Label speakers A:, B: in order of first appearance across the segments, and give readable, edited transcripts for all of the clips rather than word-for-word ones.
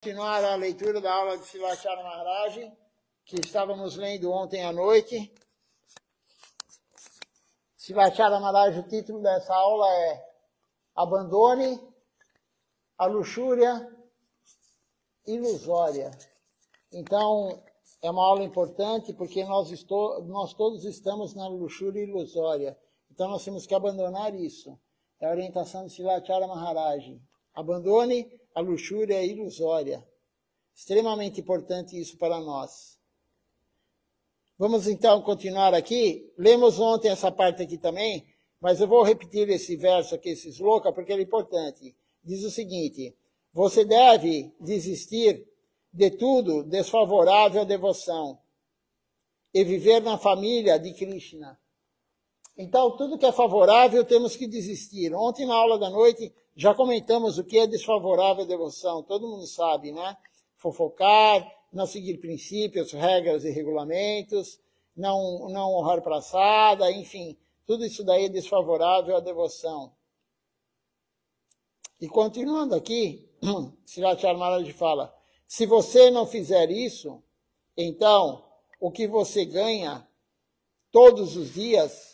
A: Continuar a leitura da aula de Srivacharya Maharaj, que estávamos lendo ontem à noite. Srivacharya Maharaj, o título dessa aula é Abandone a luxúria ilusória. Então, é uma aula importante porque nós todos estamos na luxúria ilusória. Então, nós temos que abandonar isso. É a orientação de Srivacharya Maharaj. Abandone a luxúria ilusória. Extremamente importante isso para nós. Vamos então continuar aqui. Lemos ontem essa parte aqui também, mas eu vou repetir esse verso aqui, esse sloka, porque ele é importante. Diz o seguinte: você deve desistir de tudo desfavorável à devoção e viver na família de Krishna. Então, tudo que é favorável temos que desistir. Ontem, na aula da noite, já comentamos o que é desfavorável à devoção. Todo mundo sabe, né? Fofocar, não seguir princípios, regras e regulamentos, não honrar praçada, enfim. Tudo isso daí é desfavorável à devoção. E continuando aqui, Srivacharya Maharaj fala, se você não fizer isso, então, o que você ganha todos os dias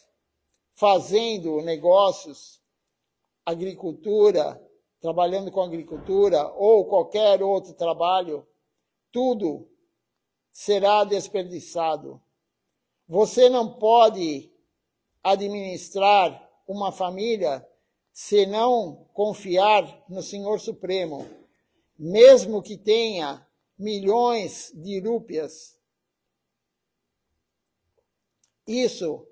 A: fazendo negócios, agricultura, trabalhando com agricultura ou qualquer outro trabalho, tudo será desperdiçado. Você não pode administrar uma família se não confiar no Senhor Supremo, mesmo que tenha milhões de rúpias. Isso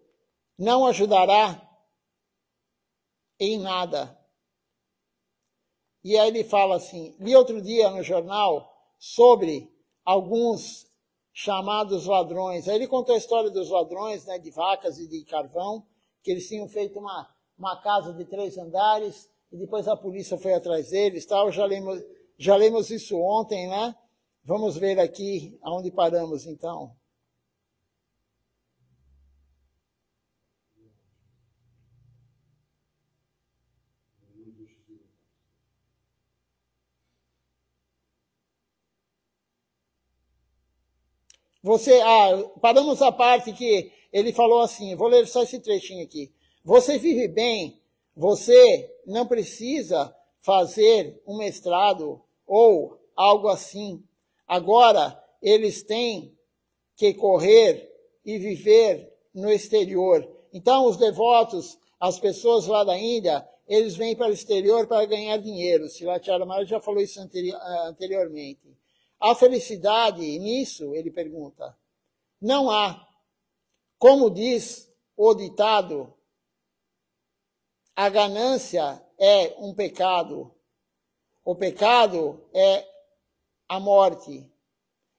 A: não ajudará em nada. E aí ele fala assim, li outro dia no jornal sobre alguns chamados ladrões. Aí ele contou a história dos ladrões, né, de vacas e de carvão, que eles tinham feito uma casa de 3 andares, e depois a polícia foi atrás deles, tal. Já lemos isso ontem, né? Vamos ver aqui aonde paramos, então. Paramos a parte que ele falou assim, vou ler só esse trechinho aqui. Você vive bem, você não precisa fazer um mestrado ou algo assim. Agora, eles têm que correr e viver no exterior. Então, os devotos, as pessoas lá da Índia, eles vêm para o exterior para ganhar dinheiro. Srivacharya Maharaj já falou isso anteriormente. A felicidade nisso, ele pergunta, não há. Como diz o ditado, a ganância é um pecado. O pecado é a morte.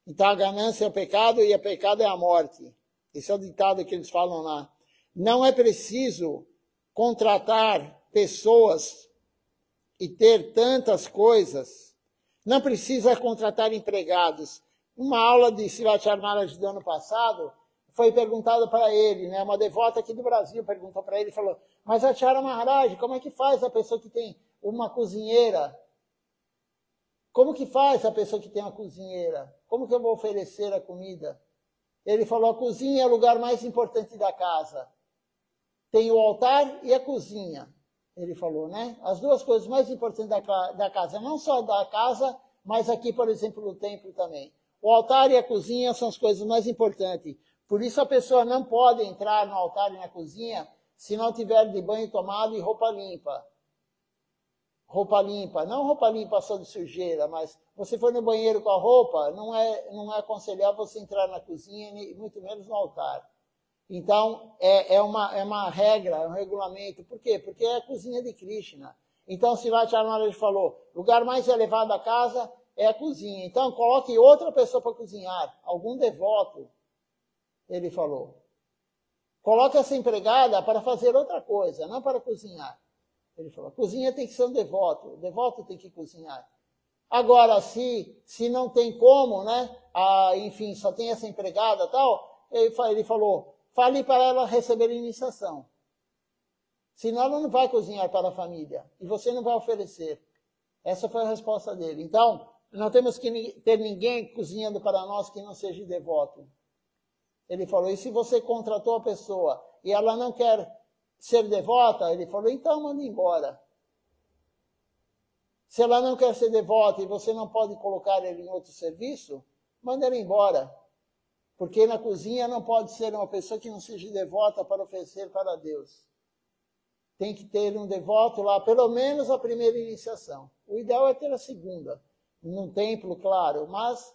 A: Então a ganância é o pecado e o pecado é a morte. Esse é o ditado que eles falam lá. Não é preciso contratar pessoas e ter tantas coisas. Não precisa contratar empregados. Uma aula de Srivacharya Maharaj do ano passado foi perguntado para ele, né? Uma devota aqui do Brasil perguntou para ele, falou, mas Acharya Maharaj, como é que faz a pessoa que tem uma cozinheira? Como que faz a pessoa que tem uma cozinheira? Como que eu vou oferecer a comida? Ele falou, a cozinha é o lugar mais importante da casa. Tem o altar e a cozinha. Ele falou, né? As duas coisas mais importantes da casa, não só da casa, mas aqui, por exemplo, no templo também. O altar e a cozinha são as coisas mais importantes. Por isso a pessoa não pode entrar no altar e na cozinha se não tiver de banho tomado e roupa limpa. Roupa limpa, não roupa limpa só de sujeira, mas você for no banheiro com a roupa, não é aconselhável você entrar na cozinha, muito menos no altar. Então, é uma regra, é um regulamento. Por quê? Porque é a cozinha de Krishna. Então, Srivacharya Maharaj falou, o lugar mais elevado da casa é a cozinha. Então, coloque outra pessoa para cozinhar, algum devoto, ele falou. Coloque essa empregada para fazer outra coisa, não para cozinhar. Ele falou, a cozinha tem que ser um devoto, o devoto tem que cozinhar. Agora, se não tem como, né, enfim, só tem essa empregada e tal, ele falou, fale para ela receber iniciação. Senão ela não vai cozinhar para a família. E você não vai oferecer. Essa foi a resposta dele. Então, não temos que ter ninguém cozinhando para nós que não seja devoto. Ele falou, e se você contratou a pessoa e ela não quer ser devota, ele falou, então manda embora. Se ela não quer ser devota e você não pode colocar ela em outro serviço, manda ela embora. Porque na cozinha não pode ser uma pessoa que não seja devota para oferecer para Deus. Tem que ter um devoto lá, pelo menos a primeira iniciação. O ideal é ter a segunda, num templo, claro, mas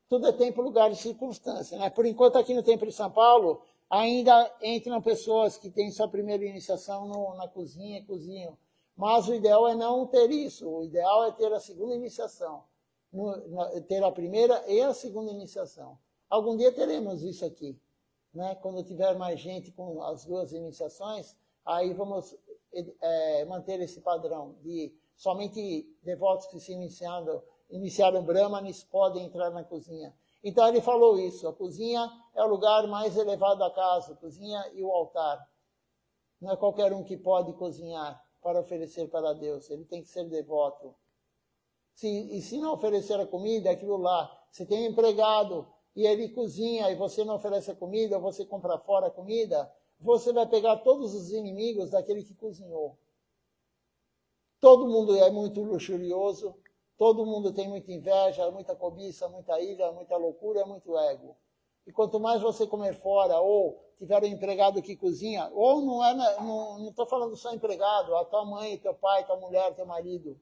A: tudo é tempo, lugar e circunstância, né? Por enquanto, aqui no Templo de São Paulo, ainda entram pessoas que têm sua primeira iniciação na cozinha e cozinham. Mas o ideal é não ter isso. O ideal é ter a segunda iniciação. Ter a primeira e a segunda iniciação. Algum dia teremos isso aqui, né? Quando tiver mais gente com as duas iniciações, aí vamos manter esse padrão de somente devotos que se iniciaram Brahmanes podem entrar na cozinha. Então ele falou isso, a cozinha é o lugar mais elevado da casa, a cozinha e o altar. Não é qualquer um que pode cozinhar para oferecer para Deus, ele tem que ser devoto. E se não oferecer a comida, aquilo lá, você tem um empregado e ele cozinha e você não oferece a comida, ou você compra fora a comida, você vai pegar todos os inimigos daquele que cozinhou. Todo mundo é muito luxurioso, todo mundo tem muita inveja, muita cobiça, muita ira, muita loucura, muito ego. E quanto mais você comer fora, ou tiver um empregado que cozinha, ou não estou falando só empregado, a tua mãe, teu pai, tua mulher, teu marido,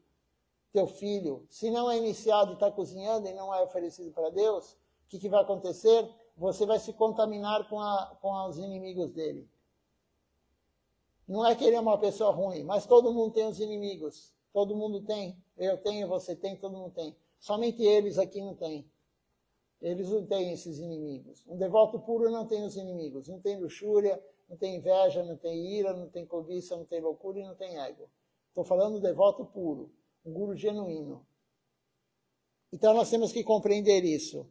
A: teu filho, se não é iniciado e está cozinhando e não é oferecido para Deus, o que vai acontecer? Você vai se contaminar com os inimigos dele. Não é que ele é uma pessoa ruim, mas todo mundo tem os inimigos. Todo mundo tem. Eu tenho, você tem, todo mundo tem. Somente eles aqui não têm. Eles não têm esses inimigos. Um devoto puro não tem os inimigos. Não tem luxúria, não tem inveja, não tem ira, não tem cobiça, não tem loucura e não tem ego. Estou falando do devoto puro, um guru genuíno. Então nós temos que compreender isso.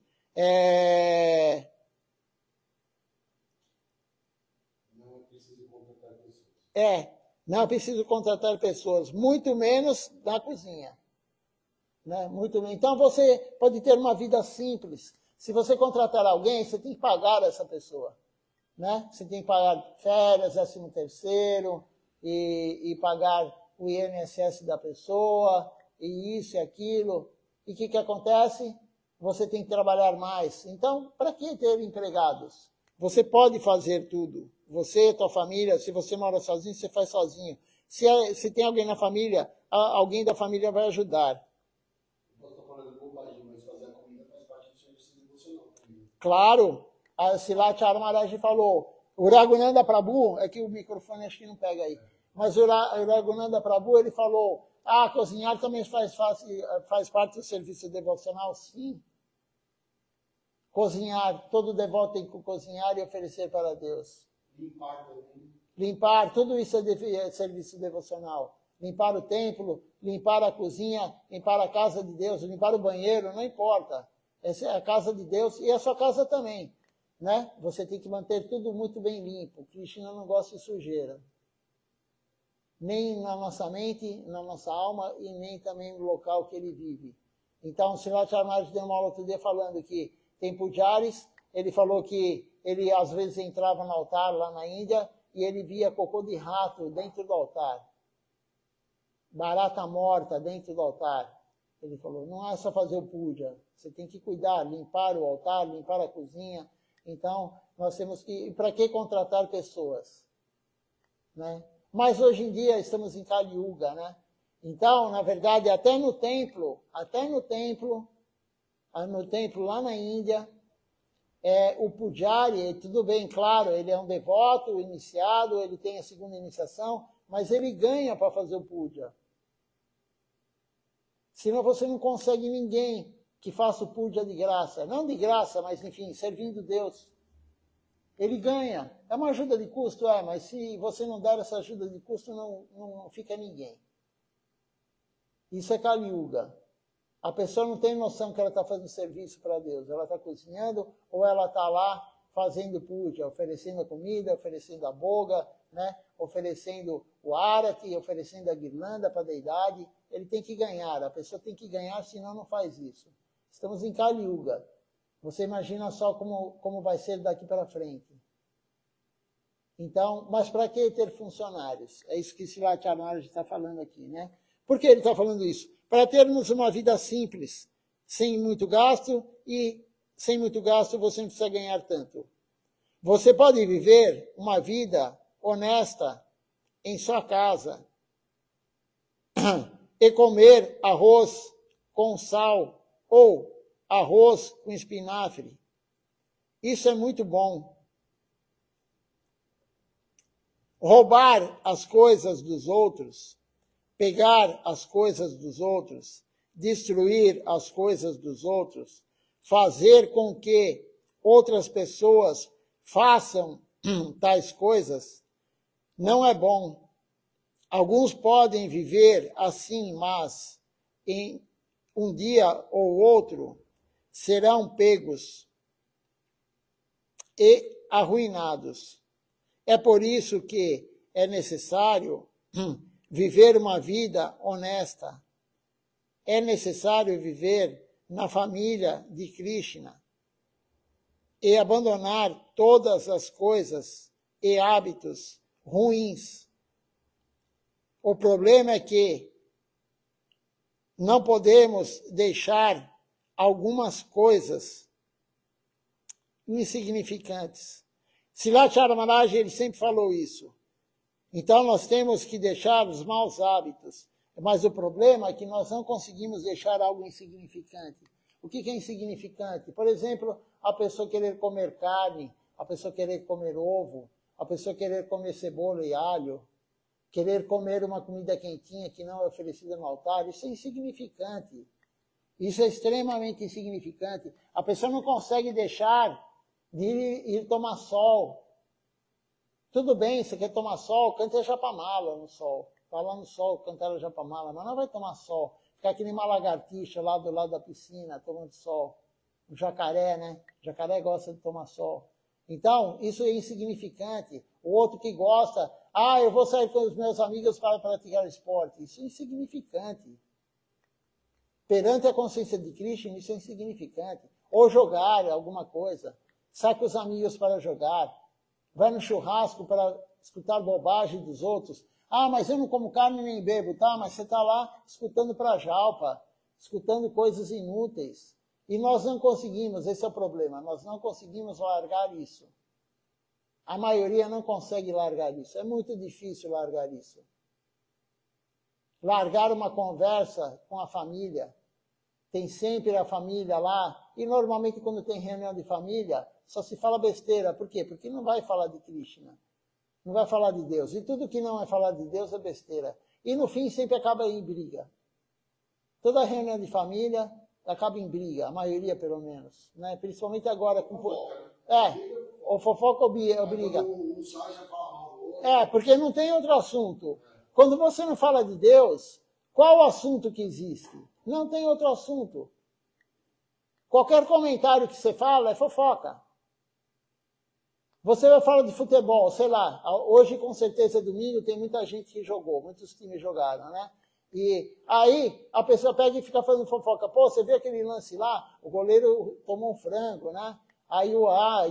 A: Não é preciso contratar pessoas, muito menos na cozinha. Né? Muito menos. Então você pode ter uma vida simples. Se você contratar alguém, você tem que pagar essa pessoa. Né? Você tem que pagar férias, 13º, e pagar o INSS da pessoa, e isso e aquilo. E o que acontece? Você tem que trabalhar mais. Então, para que ter empregados? Você pode fazer tudo. Você, tua família, se você mora sozinho, você faz sozinho. Se tem alguém na família, alguém da família vai ajudar.
B: Eu estou falando bobagem, mas fazer a comida faz parte do serviço devocional.
A: Claro, a Silatya Maharaj falou, o Raghunanda Prabhu, é que o microfone acho que não pega aí, mas o Raghunanda Prabhu, ele falou, cozinhar também faz parte do serviço devocional, sim. Cozinhar, todo devoto tem que cozinhar e oferecer para Deus.
B: Limpar também.
A: Limpar, tudo isso é serviço devocional. Limpar o templo, limpar a cozinha, limpar a casa de Deus, limpar o banheiro, não importa. Essa é a casa de Deus e a sua casa também. Né? Você tem que manter tudo muito bem limpo. Krishna não gosta de sujeira. Nem na nossa mente, na nossa alma e nem também no local que ele vive. Então, o Sri Chamaraj deu uma aula outro dia falando que tem pujaris, ele falou que ele às vezes entrava no altar lá na Índia e ele via cocô de rato dentro do altar. Barata morta dentro do altar. Ele falou, não é só fazer o puja, você tem que cuidar, limpar o altar, limpar a cozinha. Então, nós temos que... Para que contratar pessoas? Né? Mas hoje em dia estamos em Kali Yuga, né? Então, na verdade, até no templo lá na Índia, o pujari, tudo bem, claro, ele é um devoto, iniciado, ele tem a segunda iniciação, mas ele ganha para fazer o puja. Senão você não consegue ninguém que faça o puja de graça. Não de graça, mas enfim, servindo Deus. Ele ganha. É uma ajuda de custo, mas se você não der essa ajuda de custo, não fica ninguém. Isso é Kali Yuga. A pessoa não tem noção que ela está fazendo serviço para Deus. Ela está cozinhando ou ela está lá fazendo puja, oferecendo a comida, oferecendo a boga, né? Oferecendo o arati, oferecendo a guirlanda para a deidade. ele tem que ganhar. A pessoa tem que ganhar, senão não faz isso. Estamos em Kali Yuga. Você imagina só como vai ser daqui para frente. Então, mas para que ter funcionários? É isso que Silat Maharaj está falando aqui, né? Por que ele está falando isso? Para termos uma vida simples, sem muito gasto, e sem muito gasto você não precisa ganhar tanto. Você pode viver uma vida honesta em sua casa e comer arroz com sal ou arroz com espinafre. Isso é muito bom. Roubar as coisas dos outros, pegar as coisas dos outros, destruir as coisas dos outros, fazer com que outras pessoas façam tais coisas, não é bom. Alguns podem viver assim, mas em um dia ou outro serão pegos e arruinados. É por isso que é necessário viver uma vida honesta. É necessário viver na família de Krishna e abandonar todas as coisas e hábitos ruins. O problema é que não podemos deixar algumas coisas insignificantes. Silat Maharaj, ele sempre falou isso. Então, nós temos que deixar os maus hábitos. Mas o problema é que nós não conseguimos deixar algo insignificante. O que é insignificante? Por exemplo, a pessoa querer comer carne, a pessoa querer comer ovo, a pessoa querer comer cebola e alho, querer comer uma comida quentinha que não é oferecida no altar. Isso é insignificante. Isso é extremamente insignificante. A pessoa não consegue deixar de ir tomar sol. Tudo bem, você quer tomar sol, canta a Japamala no sol. Está lá no sol, cantar a Japamala, mas não vai tomar sol. Ficar que nem uma lagartixa lá do lado da piscina, tomando sol. O jacaré, né? O jacaré gosta de tomar sol. Então, isso é insignificante. O outro que gosta, eu vou sair com os meus amigos para praticar esporte. Isso é insignificante. Perante a consciência de Krishna, isso é insignificante. Ou jogar alguma coisa. Sai com os amigos para jogar. Vai no churrasco para escutar bobagem dos outros. Mas eu não como carne nem bebo, tá? Mas você está lá escutando pra jalpa, escutando coisas inúteis. E nós não conseguimos, esse é o problema, nós não conseguimos largar isso. A maioria não consegue largar isso. É muito difícil largar isso. Largar uma conversa com a família. Tem sempre a família lá. E normalmente quando tem reunião de família, só se fala besteira. Por quê? Porque não vai falar de Krishna. Não vai falar de Deus. E tudo que não é falar de Deus é besteira. E no fim sempre acaba em briga. Toda reunião de família acaba em briga, a maioria pelo menos. Né? Principalmente agora com... ou fofoca ou briga. Porque não tem outro assunto. Quando você não fala de Deus, qual o assunto que existe? Não tem outro assunto. Qualquer comentário que você fala é fofoca. Você vai falar de futebol, sei lá, hoje com certeza é domingo, tem muita gente que jogou, muitos times jogaram, né? E aí a pessoa pega e fica fazendo fofoca. Pô, você viu aquele lance lá? O goleiro tomou um frango, né? Aí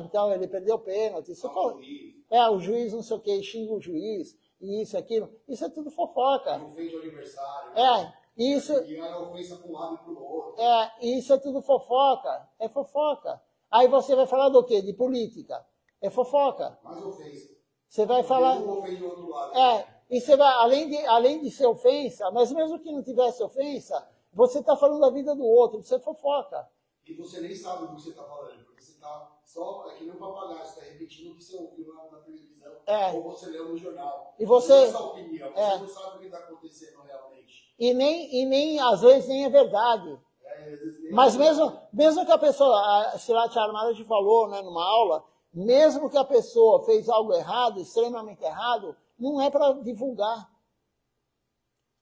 A: então ele perdeu o pênalti. O juiz não sei o que, xinga o juiz, e isso, aquilo. Isso é tudo fofoca.
B: Não fez o aniversário.
A: Isso...
B: E a ofensa para um lado e para o outro.
A: Isso é tudo fofoca. É fofoca. Aí você vai falar do quê? De política. É fofoca.
B: Mais ofensa.
A: Você vai falar...
B: Um ofende o outro lado.
A: E você vai, além de ser ofensa, mas mesmo que não tivesse ofensa, você está falando da vida do outro, você é fofoca.
B: E você nem sabe do que você está falando, porque você está só, é que nem um papagaio, você está repetindo o que você ouviu na televisão, ou você leu no jornal.
A: E você...
B: Não é sua opinião, você não sabe o que está acontecendo realmente.
A: E nem, às vezes, nem é verdade. Mas mesmo que a pessoa, a Silat Maharaj falou, né, numa aula, mesmo que a pessoa fez algo errado, extremamente errado, não é para divulgar.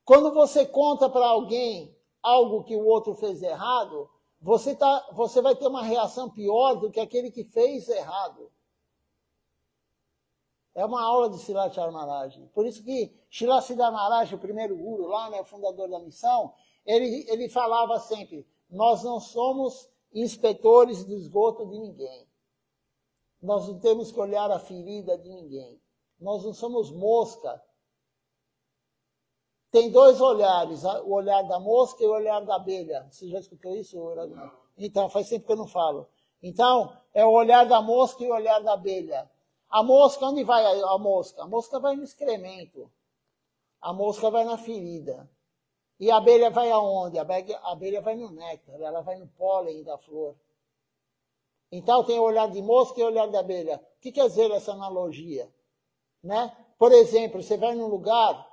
A: Quando você conta para alguém algo que o outro fez errado, você vai ter uma reação pior do que aquele que fez errado. É uma aula de Srila Maharaj. Por isso que Srila Siddhar Maharaj, o primeiro guru lá, né, o fundador da missão, ele falava sempre, nós não somos inspetores do esgoto de ninguém. Nós não temos que olhar a ferida de ninguém. Nós não somos mosca. Tem dois olhares, o olhar da mosca e o olhar da abelha. Você já escutou isso?
B: Não.
A: Então, faz tempo que eu não falo. Então, é o olhar da mosca e o olhar da abelha. A mosca, onde vai a mosca? A mosca vai no excremento. A mosca vai na ferida. E a abelha vai aonde? A abelha vai no néctar, ela vai no pólen da flor. Então, tem o olhar de mosca e o olhar da abelha. O que quer dizer essa analogia? Né? Por exemplo, você vai num lugar,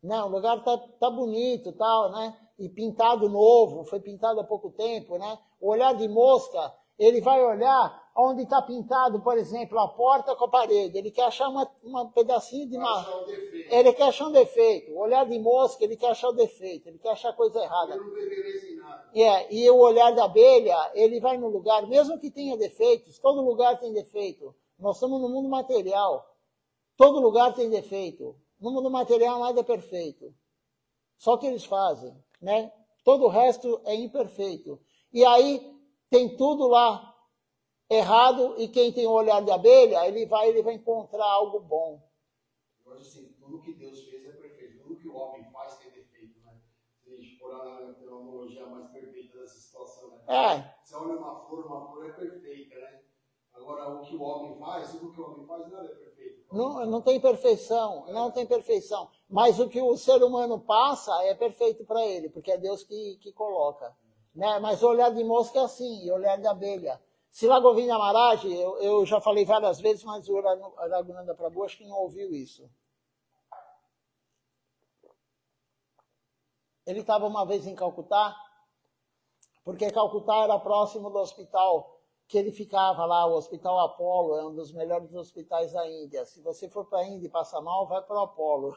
A: né? O lugar tá bonito, tal, né? E pintado novo, foi pintado há pouco tempo, né? O olhar de mosca, ele vai olhar onde está pintado, por exemplo, a porta com a parede. Ele quer achar um pedacinho de madeira. Ele quer achar um defeito. O olhar de mosca, ele quer achar o defeito. Ele quer achar coisa errada.
B: Ele não vê beleza em nada.
A: E o olhar da abelha, ele vai no lugar, mesmo que tenha defeitos, todo lugar tem defeito. Nós estamos no mundo material. Todo lugar tem defeito. No mundo material nada é perfeito. Só que eles fazem, né? Todo o resto é imperfeito. E aí tem tudo lá errado, e quem tem o olhar de abelha, ele vai encontrar algo bom.
B: Eu acho assim, tudo que Deus fez é perfeito. Tudo que o homem faz tem defeito, né? Se a gente for lá na analogia mais perfeita dessa situação, né? Você olha uma flor é perfeita, né? Agora, o que o homem faz, tudo que o homem faz nada é perfeito.
A: Não tem perfeição, não tem perfeição. Mas o que o ser humano passa é perfeito para ele, porque é Deus que coloca. Né? Mas o olhar de mosca é assim, e o olhar de abelha. Srila Govinda Maharaj, eu já falei várias vezes, mas o Raghunanda Prabhu acho que não ouviu isso. Ele estava uma vez em Calcutá, porque Calcutá era próximo do hospital que ele ficava lá, o Hospital Apollo, é um dos melhores hospitais da Índia. Se você for para a Índia e passar mal, vai para o Apollo.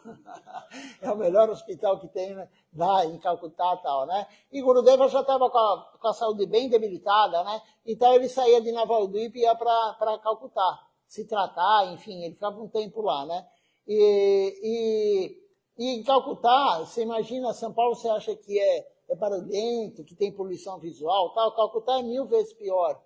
A: É o melhor hospital que tem, né, lá em Calcutá e tal, né? E Gurudeva já estava com a saúde bem debilitada, né? Então ele saía de Navaldip e ia para Calcutá, se tratar, enfim, ele ficava um tempo lá, né? E em Calcutá, você imagina, São Paulo você acha que é barulhento, que tem poluição visual, tal. Calcutá é 1000 vezes pior.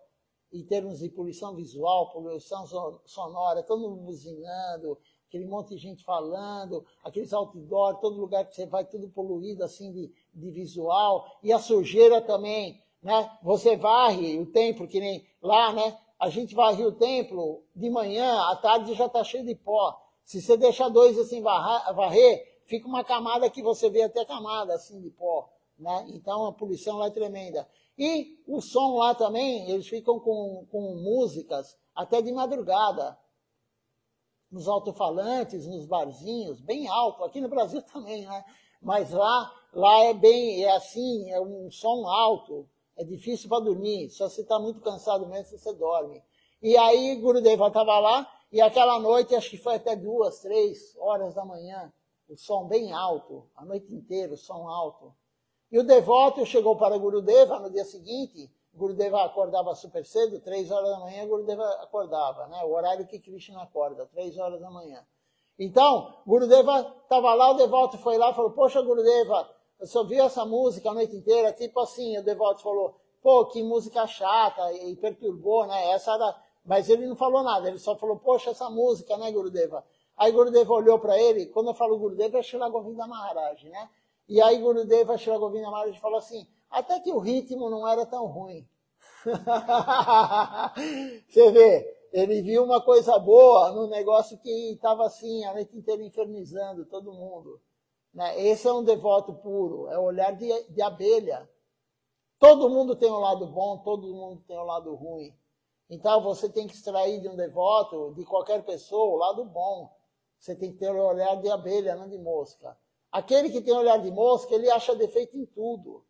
A: Em termos de poluição visual, poluição sonora, todo mundo buzinando, aquele monte de gente falando, aqueles outdoor, todo lugar que você vai, tudo poluído assim de visual, e a sujeira também, né? Você varre o templo, que nem lá, né? A gente varre o templo de manhã, à tarde já está cheio de pó. Se você deixar 2 assim varrer, fica uma camada que você vê até camada assim de pó, né? Então a poluição lá é tremenda. E o som lá também, eles ficam com músicas até de madrugada. Nos alto-falantes, nos barzinhos, bem alto. Aqui no Brasil também, né? Mas lá é assim, é um som alto. É difícil para dormir. Só se está muito cansado mesmo, você dorme. E aí Gurudeva estava lá, e aquela noite, acho que foi até 2, 3 horas da manhã, o som bem alto, a noite inteira, o som alto. E o devoto chegou para Gurudeva no dia seguinte. Gurudeva acordava super cedo, 3 horas da manhã, Gurudeva acordava, né? O horário que Krishna acorda, 3 horas da manhã. Então, Gurudeva estava lá, o devoto foi lá e falou, poxa, Gurudeva, eu só ouvi essa música a noite inteira, tipo assim, o devoto falou, pô, que música chata, e perturbou, né? Mas ele não falou nada, ele só falou, poxa, essa música, né, Gurudeva? Aí Gurudeva olhou para ele, quando eu falo Gurudeva, é Srila Govinda Maharaj, né? E aí Gurudeva, Srila Govinda Maharaj falou assim, até que o ritmo não era tão ruim. Você vê, ele viu uma coisa boa no negócio que estava assim, a noite inteira infernizando todo mundo. Né? Esse é um devoto puro, é o olhar de abelha. Todo mundo tem um lado bom, todo mundo tem um lado ruim. Então você tem que extrair de um devoto, de qualquer pessoa, o lado bom. Você tem que ter o olhar de abelha, não de mosca. Aquele que tem olhar de mosca, ele acha defeito em tudo.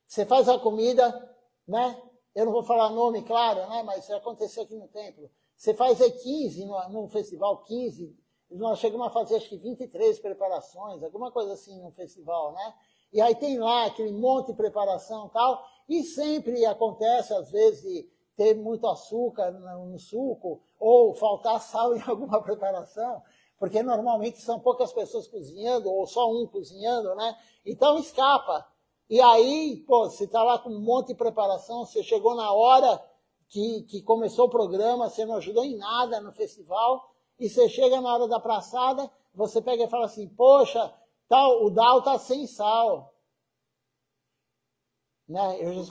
A: Você faz a comida, né? Eu não vou falar nome, claro, né? Mas aconteceu aqui no templo. Você faz 15 num festival, 15. Nós chegamos a fazer acho que 23 preparações, alguma coisa assim num festival, né? E aí tem lá aquele monte de preparação e tal. E sempre acontece, às vezes, ter muito açúcar no suco, ou faltar sal em alguma preparação, porque normalmente são poucas pessoas cozinhando, ou só um cozinhando, né? Então escapa. E aí, pô, você está lá com um monte de preparação, você chegou na hora que começou o programa, você não ajudou em nada no festival, e você chega na hora da praçada, você pega e fala assim, poxa, o Dal tá sem sal. Né? Eu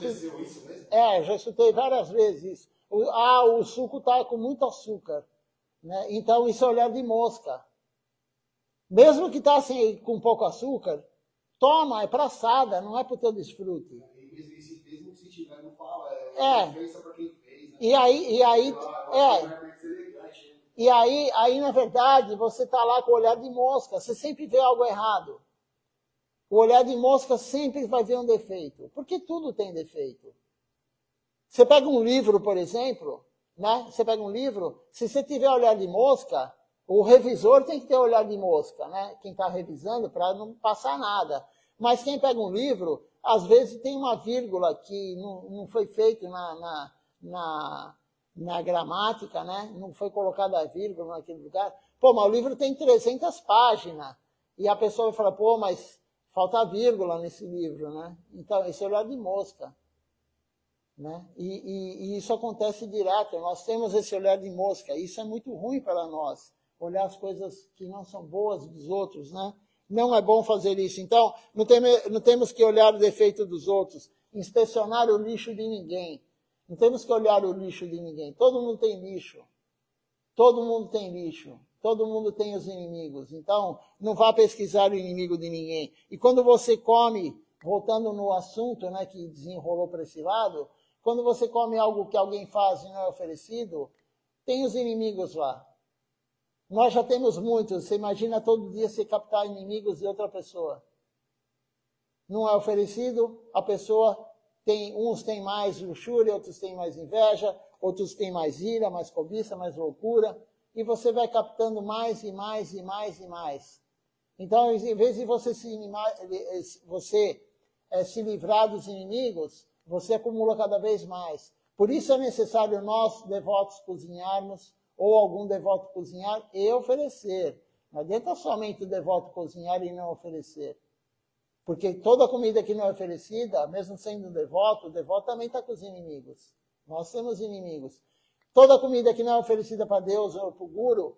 A: já escutei várias vezes isso. O suco tá com muito açúcar. Né? Então, isso é olhar de mosca. Mesmo que tá assim, com pouco açúcar, toma, é praçada, não é pro teu desfrute.
B: Mesmo que se tiver, não fala,
A: diferença
B: para quem fez. Né?
A: E aí, na verdade, você tá lá com o olhar de mosca, você sempre vê algo errado. O olhar de mosca sempre vai ver um defeito, porque tudo tem defeito. Você pega um livro, por exemplo, né? Você pega um livro, se você tiver olhar de mosca, o revisor tem que ter olhar de mosca, né? Quem está revisando, para não passar nada. Mas quem pega um livro, às vezes tem uma vírgula que não foi feito na gramática, né? Não foi colocada a vírgula naquele lugar. Pô, mas o livro tem 300 páginas. E a pessoa vai falar, pô, mas falta vírgula nesse livro, né? Então, esse é olhar de mosca. Né? E isso acontece direto. Nós temos esse olhar de mosca. Isso é muito ruim para nós. Olhar as coisas que não são boas dos outros, né? Não é bom fazer isso. Então, não temos que olhar o defeito dos outros, inspecionar o lixo de ninguém. Não temos que olhar o lixo de ninguém. Todo mundo tem lixo. Todo mundo tem lixo. Todo mundo tem os inimigos. Então, não vá pesquisar o inimigo de ninguém. E quando você come, voltando no assunto, né, que desenrolou para esse lado, quando você come algo que alguém faz e não é oferecido, tem os inimigos lá. Nós já temos muitos. Você imagina todo dia você captar inimigos de outra pessoa. Não é oferecido, a pessoa tem, uns têm mais luxúria, outros têm mais inveja, outros têm mais ira, mais cobiça, mais loucura. E você vai captando mais e mais e mais e mais. Então, em vez de você se livrar dos inimigos, você acumula cada vez mais. Por isso é necessário nós, devotos, cozinharmos, ou algum devoto cozinhar e oferecer. Não adianta somente o devoto cozinhar e não oferecer. Porque toda comida que não é oferecida, mesmo sendo devoto, o devoto também está com os inimigos. Nós temos inimigos. Toda comida que não é oferecida para Deus ou para o Guru,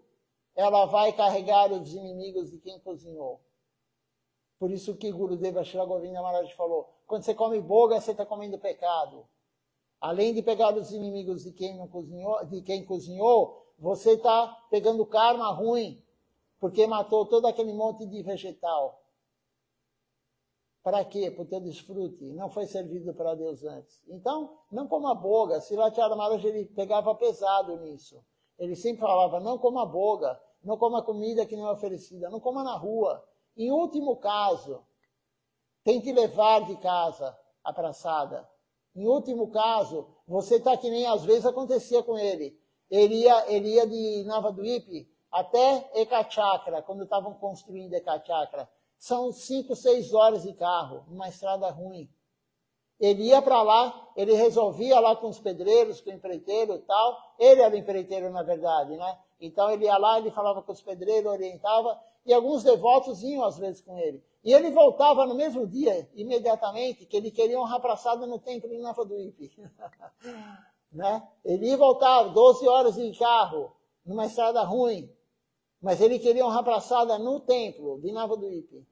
A: ela vai carregar os inimigos de quem cozinhou. Por isso que Gurudeva Shri Govinda Maharaj falou, quando você come boga, você está comendo pecado. Além de pegar os inimigos de quem não cozinhou, de quem cozinhou, você está pegando karma ruim, porque matou todo aquele monte de vegetal. Para quê? Para o teu desfrute. Não foi servido para Deus antes. Então, não coma boga. Srilacharya Maharaj, ele pegava pesado nisso. Ele sempre falava, não coma boga, não coma comida que não é oferecida, não coma na rua. Em último caso, tente levar de casa a praçada. Em último caso, você está que nem às vezes acontecia com ele. Ele ia de Navadvip até Ekachakra, quando estavam construindo Ekachakra. São 5, 6 horas de carro, numa estrada ruim. Ele ia para lá, ele resolvia lá com os pedreiros, com o empreiteiro e tal. Ele era empreiteiro, na verdade, né? Então ele ia lá, ele falava com os pedreiros, orientava, e alguns devotos iam às vezes com ele. E ele voltava no mesmo dia, imediatamente, que ele queria honrar praçada no templo de Navadvip. Né? Ele ia e voltava, 12 horas de carro, numa estrada ruim. Mas ele queria honrar praçada no templo de Navadvip.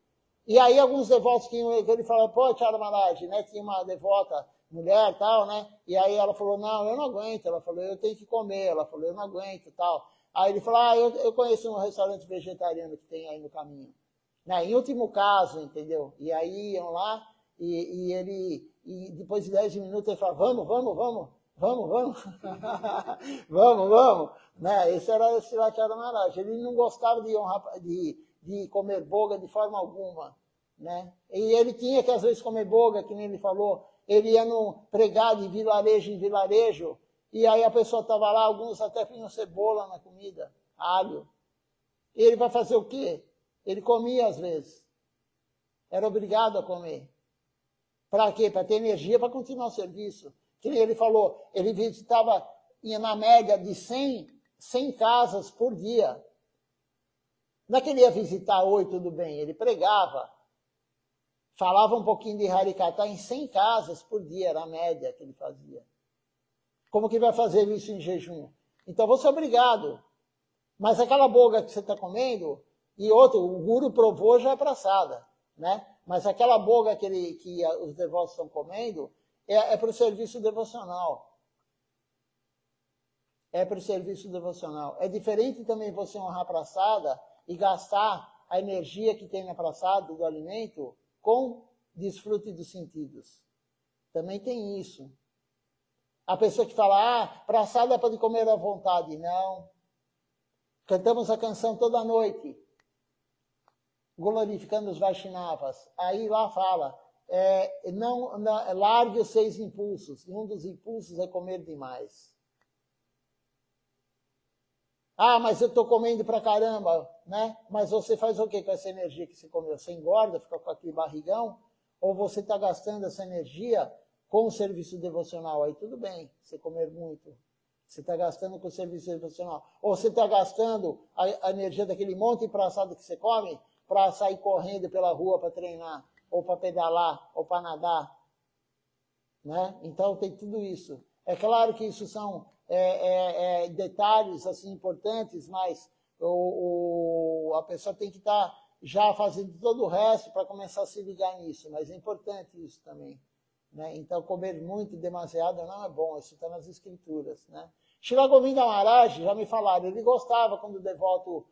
A: E aí alguns devotos que iam, ele falava, pô, Charya Maharaj, né? Tinha uma devota, mulher e tal, né? E aí ela falou, não, eu não aguento. Ela falou, eu tenho que comer. Ela falou, eu não aguento e tal. Aí ele falou, eu conheço um restaurante vegetariano que tem aí no caminho. Né? Em último caso, entendeu? E aí iam lá, e depois de 10 minutos ele falava, vamos. vamos. Né? Esse era o Srilacharya Maharaj. Ele não gostava de comer boga de forma alguma. Né? E ele tinha que às vezes comer boga, que nem ele falou. Ele ia pregar de vilarejo em vilarejo, e aí a pessoa estava lá, alguns até punham cebola na comida, alho. E ele vai fazer o quê? Ele comia às vezes. Era obrigado a comer. Para quê? Para ter energia para continuar o serviço. Que ele falou, ele visitava na média de 100 casas por dia. Não é que ele ia visitar 8, tudo bem, ele pregava. Falava um pouquinho de Harikata em 100 casas por dia, era a média que ele fazia. Como que vai fazer isso em jejum? Então você é obrigado. Mas aquela boga que você está comendo, e outro, o guru provou, já é praçada, né? Mas aquela boga que os devotos estão comendo é para o serviço devocional. É para o serviço devocional. É diferente também você honrar a praçada e gastar a energia que tem na praçada do alimento com desfrute dos sentidos. Também tem isso. A pessoa que fala, praçada pode comer à vontade. Não. Cantamos a canção toda noite, glorificando os Vaishnavas. Aí lá fala, não, largue os 6 impulsos. E um dos impulsos é comer demais. Mas eu estou comendo pra caramba, né? Mas você faz o que com essa energia que você comeu? Você engorda, fica com aquele barrigão? Ou você está gastando essa energia com o serviço devocional? Aí tudo bem, você comer muito. Você está gastando com o serviço devocional. Ou você está gastando a energia daquele monte de praçada que você come para sair correndo pela rua para treinar, ou para pedalar, ou para nadar. Né? Então tem tudo isso. É claro que isso são detalhes assim, importantes, mas a pessoa tem que estar já fazendo todo o resto para começar a se ligar nisso. Mas é importante isso também. Né? Então, comer muito, demasiado, não é bom. Isso está nas escrituras. Né? Srila Govinda Maharaj, já me falaram, ele gostava quando o devoto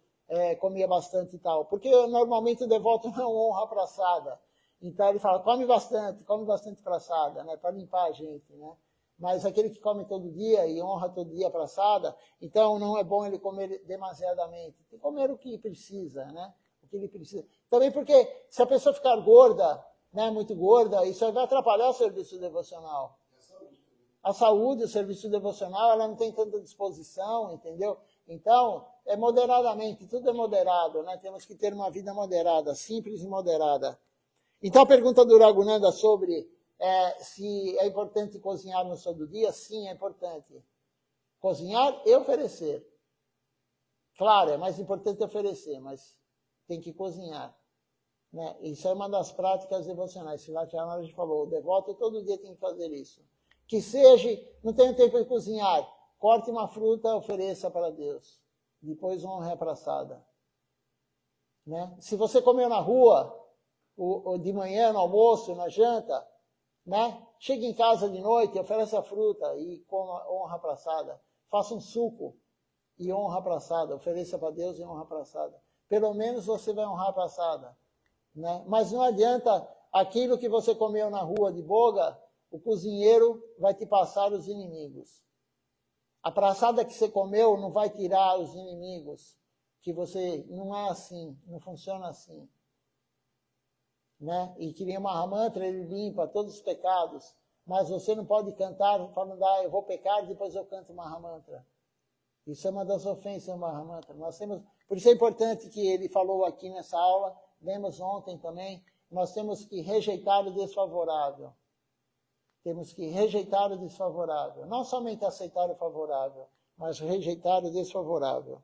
A: comia bastante e tal. Porque normalmente o devoto não honra a praçada. Então ele fala, come bastante praçada, né? Para limpar a gente. Né? Mas aquele que come todo dia e honra todo dia a praçada, então não é bom ele comer demasiadamente. Tem que comer o que precisa, né? O que ele precisa. Também porque se a pessoa ficar gorda, né, muito gorda, isso vai atrapalhar o serviço devocional. A saúde, o serviço devocional, ela não tem tanta disposição, entendeu? Então, moderadamente, tudo é moderado, né? Temos que ter uma vida moderada, simples e moderada. Então, a pergunta do Raghunanda sobre se é importante cozinhar no todo dia, sim, é importante. Cozinhar e oferecer. Claro, é mais importante oferecer, mas tem que cozinhar. Né? Isso é uma das práticas devocionais. Srila Maharaj falou, o devoto todo dia tem que fazer isso. Que seja, não tenha tempo de cozinhar, corte uma fruta, ofereça para Deus. Depois honre a praçada. Né? Se você comeu na rua, de manhã, no almoço, na janta, né? Chega em casa de noite, oferece a fruta e honra a praçada. Faça um suco e honra a praçada. Ofereça para Deus e honra a praçada. Pelo menos você vai honrar a praçada. Né? Mas não adianta aquilo que você comeu na rua de boga, o cozinheiro vai te passar os inimigos. A praçada que você comeu não vai tirar os inimigos. Que você não é assim, não funciona assim. Né? E que nem Mahamantra, ele limpa todos os pecados. Mas você não pode cantar falando, eu vou pecar e depois eu canto Mahamantra. Isso é uma das ofensas ao Mahamantra. Por isso é importante que ele falou aqui nessa aula, lemos ontem também, nós temos que rejeitar o desfavorável. Temos que rejeitar o desfavorável. Não somente aceitar o favorável, mas rejeitar o desfavorável.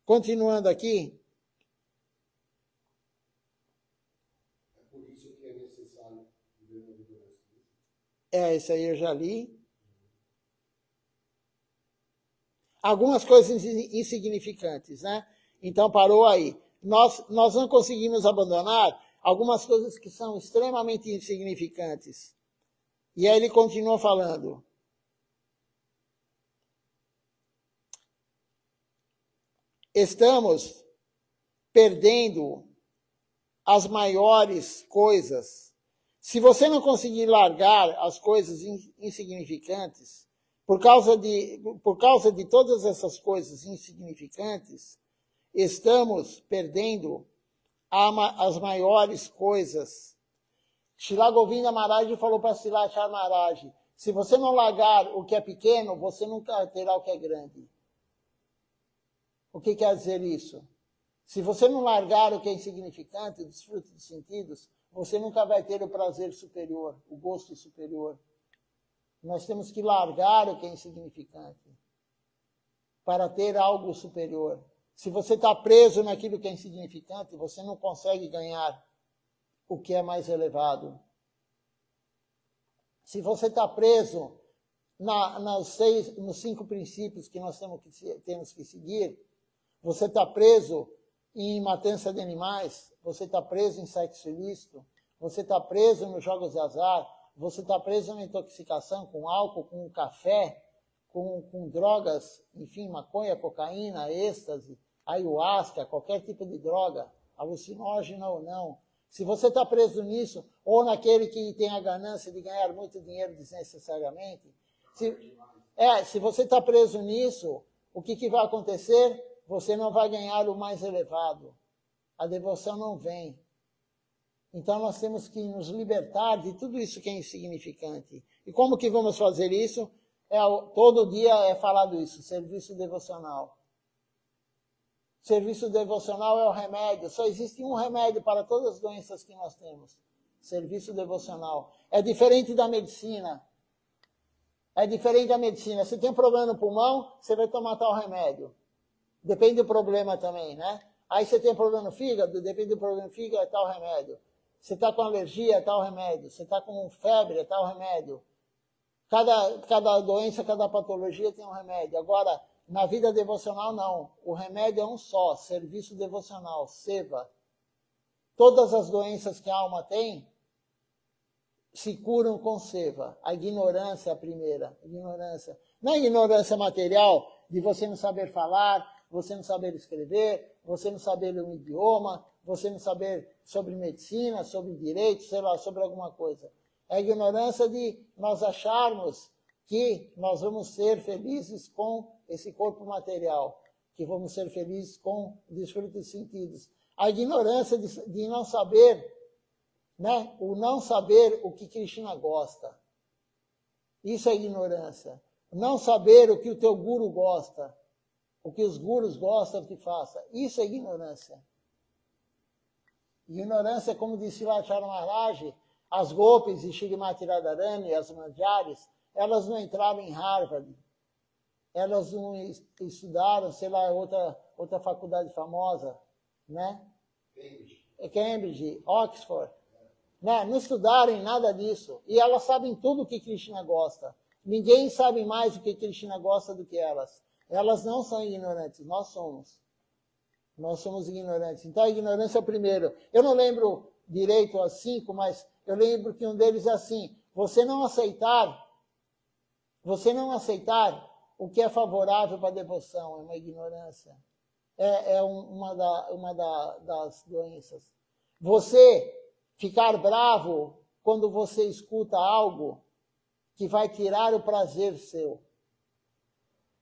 A: Continuando aqui.
B: É por isso que é necessário viver uma vida mais feliz.
A: Isso aí eu já li. Algumas coisas insignificantes, né? Então parou aí. Nós não conseguimos abandonar algumas coisas que são extremamente insignificantes. E aí ele continua falando. Estamos perdendo as maiores coisas. Se você não conseguir largar as coisas insignificantes, por causa de todas essas coisas insignificantes, estamos perdendo as maiores coisas. Srila Govinda Maharaj falou para Srila Maharaj, se você não largar o que é pequeno, você nunca terá o que é grande. O que quer dizer isso? Se você não largar o que é insignificante, o desfrute dos sentidos, você nunca vai ter o prazer superior, o gosto superior. Nós temos que largar o que é insignificante para ter algo superior. Se você está preso naquilo que é insignificante, você não consegue ganhar o que é mais elevado. Se você está preso nos 5 princípios que nós temos que seguir, você está preso em matança de animais, você está preso em sexo ilícito, você está preso nos jogos de azar, você está preso na intoxicação com álcool, com café, com drogas, enfim, maconha, cocaína, êxtase, ayahuasca, qualquer tipo de droga, alucinógena ou não. Se você está preso nisso, ou naquele que tem a ganância de ganhar muito dinheiro desnecessariamente, se você está preso nisso, o que vai acontecer? Você não vai ganhar o mais elevado. A devoção não vem. Então nós temos que nos libertar de tudo isso que é insignificante. E como que vamos fazer isso? Todo dia é falado isso, serviço devocional. Serviço devocional é o remédio. Só existe um remédio para todas as doenças que nós temos. Serviço devocional. É diferente da medicina. É diferente da medicina. Se tem problema no pulmão, você vai tomar tal remédio. Depende do problema também, né? Aí você tem problema no fígado, depende do problema no fígado, é tal remédio. Você está com alergia, é tal remédio. Você está com febre, é tal remédio. Cada doença, cada patologia tem um remédio. Agora, na vida devocional, não. O remédio é um só, serviço devocional, seva. Todas as doenças que a alma tem se curam com seva. A ignorância é a primeira. Ignorância. Não é ignorância material de você não saber falar, você não saber escrever, você não saber ler um idioma, você não saber sobre medicina, sobre direito, sei lá, sobre alguma coisa. É a ignorância de nós acharmos que nós vamos ser felizes com esse corpo material, que vamos ser felizes com o desfrute dos sentidos. A ignorância de não saber, né? O não saber o que Krishna gosta. Isso é ignorância. Não saber o que o teu guru gosta, o que os gurus gostam que faça. Isso é ignorância. Ignorância, como disse Lachara Maharaj, as Gopis e Shrimati Radharani, as Manjaris, elas não entraram em Harvard. Elas não estudaram, sei lá, outra faculdade famosa, né? Cambridge, Oxford. Não estudaram em nada disso. E elas sabem tudo o que Krishna gosta. Ninguém sabe mais o que Krishna gosta do que elas. Elas não são ignorantes, nós somos. Nós somos ignorantes. Então a ignorância é o primeiro. Eu não lembro direito as 5, mas eu lembro que um deles é assim: você não aceitar o que é favorável para a devoção é uma ignorância. É uma das doenças. Você ficar bravo quando você escuta algo que vai tirar o prazer seu.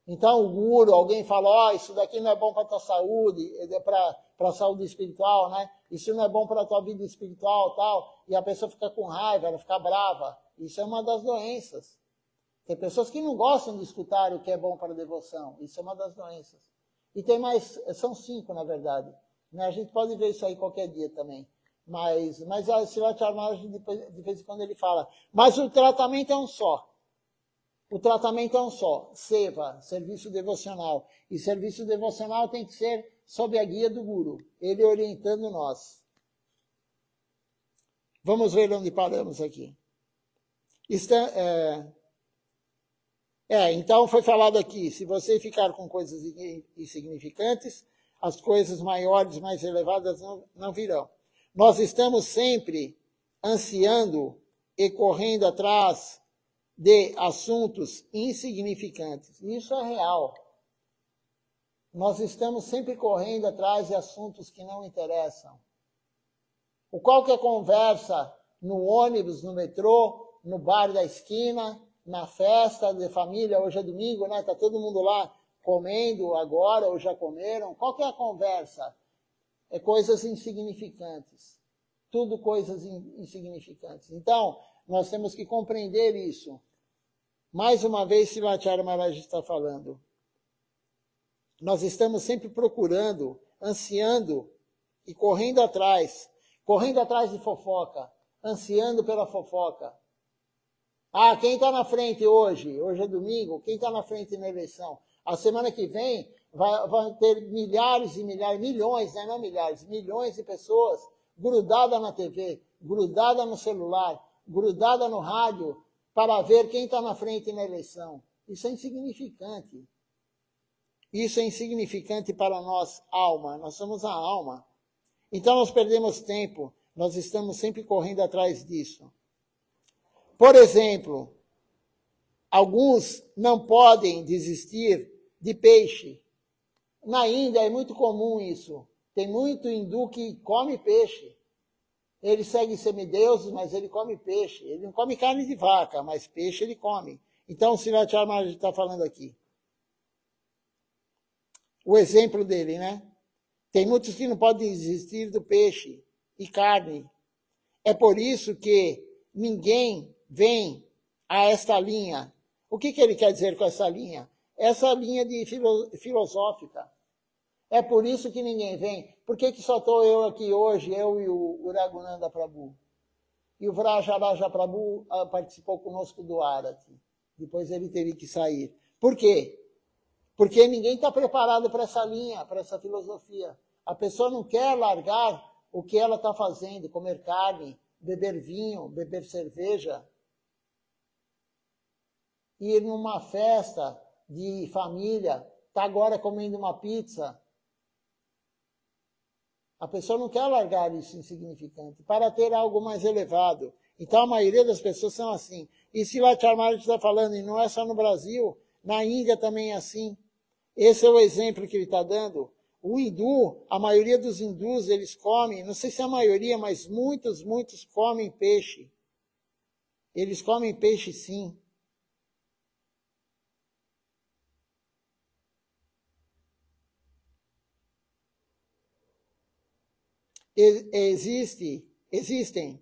A: Então o guru, alguém fala, isso daqui não é bom para a tua saúde, para a saúde espiritual, né? Isso não é bom para a tua vida espiritual, tal. E a pessoa fica com raiva, ela fica brava. Isso é uma das doenças. Tem pessoas que não gostam de escutar o que é bom para a devoção. Isso é uma das doenças. E tem mais, são 5, na verdade. Né? A gente pode ver isso aí qualquer dia também. Mas a Srila Maharaj, de vez em quando ele fala, mas o tratamento é um só. O tratamento é um só, seva, serviço devocional. E serviço devocional tem que ser sob a guia do Guru, ele orientando nós. Vamos ver onde paramos aqui. Então foi falado aqui, se você ficar com coisas insignificantes, as coisas maiores, mais elevadas não virão. Nós estamos sempre ansiando e correndo atrás de assuntos insignificantes. Isso é real. Nós estamos sempre correndo atrás de assuntos que não interessam. Qualquer conversa no ônibus, no metrô, no bar da esquina, na festa de família, hoje é domingo, né? Está todo mundo lá comendo agora, ou já comeram. Qualquer conversa é coisas insignificantes. Tudo coisas insignificantes. Então, nós temos que compreender isso. Mais uma vez, Srila Maharaj está falando. Nós estamos sempre procurando, ansiando e correndo atrás de fofoca, ansiando pela fofoca. Ah, quem está na frente hoje? Hoje é domingo. Quem está na frente na eleição? A semana que vem vai ter milhares e milhares, milhões, né? Não milhares, milhões de pessoas grudadas na TV, grudadas no celular, grudadas no rádio, para ver quem está na frente na eleição. Isso é insignificante. Isso é insignificante para nós, alma. Nós somos a alma. Então nós perdemos tempo. Nós estamos sempre correndo atrás disso. Por exemplo, alguns não podem desistir de peixe. Na Índia é muito comum isso. Tem muito hindu que come peixe. Ele segue semideuses, mas ele come peixe. Ele não come carne de vaca, mas peixe ele come. Então, o Sri Chamaraj está falando aqui. O exemplo dele, né? Tem muitos que não podem desistir do peixe e carne. É por isso que ninguém vem a esta linha. O que ele quer dizer com essa linha? Essa linha de filosófica. É por isso que ninguém vem. Por que só estou eu aqui hoje, eu e o Raghunanda Prabhu? E o Vrajaraja Prabhu participou conosco do Arati. Depois ele teve que sair. Por quê? Porque ninguém está preparado para essa linha, para essa filosofia. A pessoa não quer largar o que ela está fazendo, comer carne, beber vinho, beber cerveja, ir numa festa de família, está agora comendo uma pizza. A pessoa não quer largar isso insignificante para ter algo mais elevado. Então a maioria das pessoas são assim. E Sri Chamaraj está falando, e não é só no Brasil, na Índia também é assim. Esse é o exemplo que ele está dando. O hindu, a maioria dos hindus, eles comem, não sei se é a maioria, mas muitos comem peixe. Eles comem peixe sim. Existem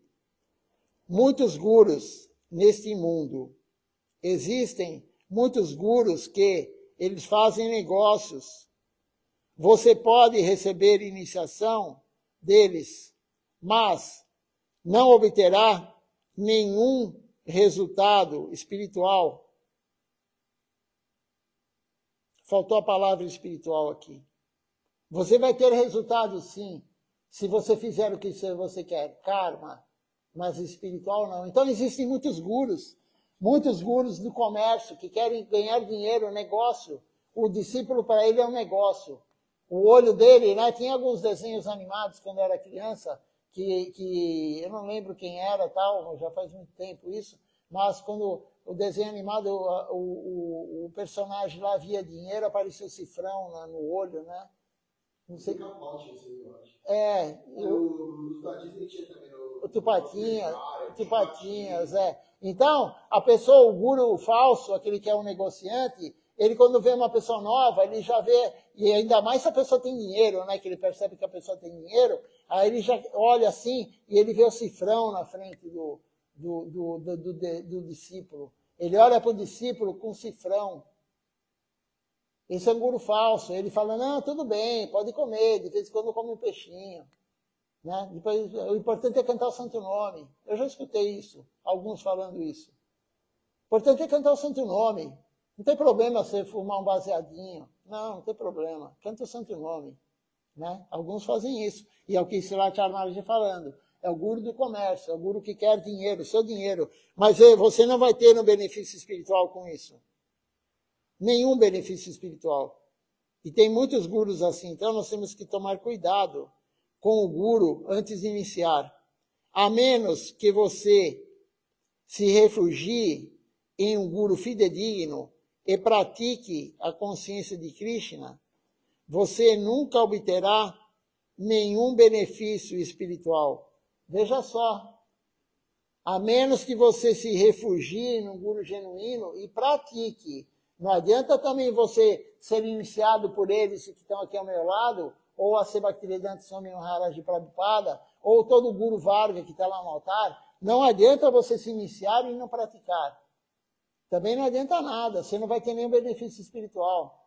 A: muitos gurus neste mundo. Existem muitos gurus que eles fazem negócios. Você pode receber iniciação deles, mas não obterá nenhum resultado espiritual. Faltou a palavra espiritual aqui. Você vai ter resultado sim, se você fizer o que você quer, karma, mas espiritual não. Então existem muitos gurus do comércio que querem ganhar dinheiro, negócio. O discípulo para ele é um negócio. O olho dele, né, tinha alguns desenhos animados quando eu era criança, que eu não lembro quem era, tal, já faz muito tempo isso, mas quando o desenho animado, o personagem lá via dinheiro, aparecia o cifrão no olho, né? Não sei. O Tupatinhas, é. Então, a pessoa, o guru falso, aquele que é um negociante, ele quando vê uma pessoa nova, ele já vê, e ainda mais se a pessoa tem dinheiro, né, que ele percebe que a pessoa tem dinheiro, aí ele já olha assim, e ele vê o cifrão na frente do discípulo. Ele olha para o discípulo com cifrão. Esse é um guru falso. Ele fala, não, tudo bem, pode comer, de vez em quando come um peixinho. Né? Depois, o importante é cantar o santo nome. Eu já escutei isso, alguns falando isso. O importante é cantar o santo nome. Não tem problema você fumar um baseadinho. Não tem problema. Canta o santo nome. Né? Alguns fazem isso. E é o que Sri Chamaraj está falando. É o guru do comércio, é o guru que quer dinheiro, seu dinheiro. Mas você não vai ter um benefício espiritual com isso. Nenhum benefício espiritual. E tem muitos gurus assim, então nós temos que tomar cuidado com o guru antes de iniciar. A menos que você se refugie em um guru fidedigno e pratique a consciência de Krishna, você nunca obterá nenhum benefício espiritual. Veja só. A menos que você se refugie num guru genuíno e pratique. Não adianta também você ser iniciado por eles que estão aqui ao meu lado, ou a Bhaktivedanta Swami Maharaj Prabhupada, ou todo o Guru Varga que está lá no altar. Não adianta você se iniciar e não praticar. Também não adianta nada, você não vai ter nenhum benefício espiritual.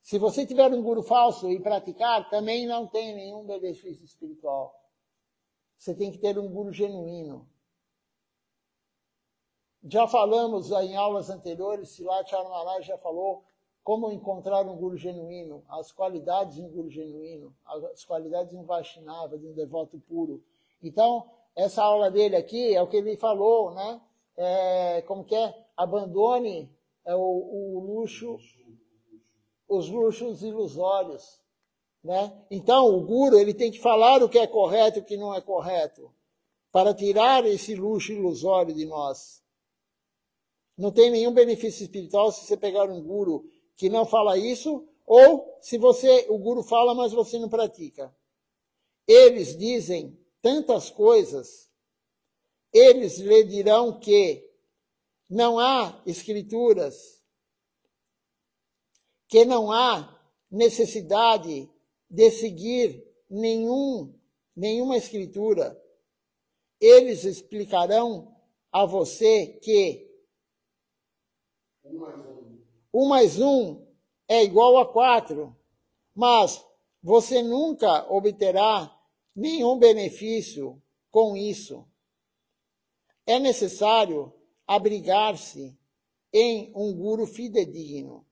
A: Se você tiver um guru falso e praticar, também não tem nenhum benefício espiritual. Você tem que ter um guru genuíno. Já falamos em aulas anteriores, Silat Maharaj já falou como encontrar um guru genuíno, as qualidades de um guru genuíno, as qualidades de um Vaishnava, de um devoto puro. Então, essa aula dele aqui é o que ele falou, né? Como que é? Abandone o luxo, os luxos ilusórios, né? Então, o guru ele tem que falar o que é correto e o que não é correto, para tirar esse luxo ilusório de nós. Não tem nenhum benefício espiritual se você pegar um guru que não fala isso, ou se o guru fala, mas você não pratica. Eles dizem tantas coisas, eles lhe dirão que não há escrituras, que não há necessidade de seguir nenhuma escritura. Eles explicarão a você que 1 mais 1 é igual a 4, mas você nunca obterá nenhum benefício com isso. É necessário abrigar-se em um guru fidedigno.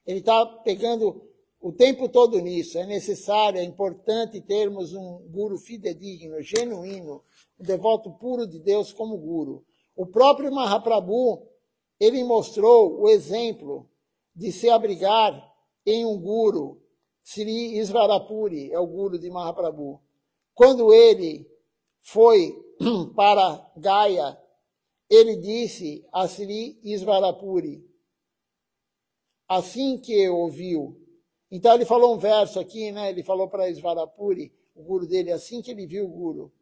A: Ele está pegando o tempo todo nisso. É necessário, é importante termos um guru fidedigno, genuíno, um devoto puro de Deus como guru. O próprio Mahaprabhu, ele mostrou o exemplo de se abrigar em um guru. Sri Isvarapuri é o guru de Mahaprabhu. Quando ele foi para Gaya, ele disse a Sri Isvarapuri, assim que ouviu. Então ele falou um verso aqui, né? Ele falou para Isvarapuri, o guru dele, assim que ele viu o guru.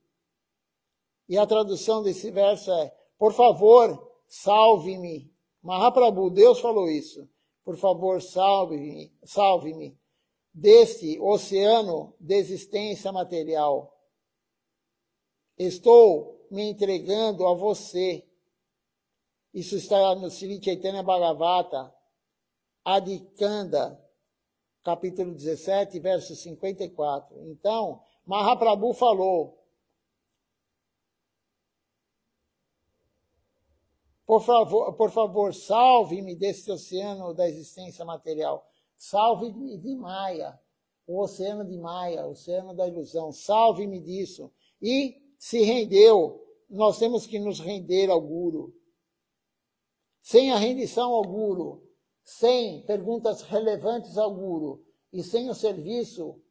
A: E a tradução desse verso é, por favor, salve-me. Mahaprabhu, Deus falou isso. Por favor, salve-me deste oceano de existência material. Estou me entregando a você. Isso está no Sri Chaitanya Bhagavata, Adikanda, capítulo 17, verso 54. Então, Mahaprabhu falou, por favor, salve-me desse oceano da existência material. Salve-me de Maya, o oceano de Maya, o oceano da ilusão. Salve-me disso. E se rendeu. Nós temos que nos render ao Guru. Sem a rendição ao Guru, sem perguntas relevantes ao Guru e sem o serviço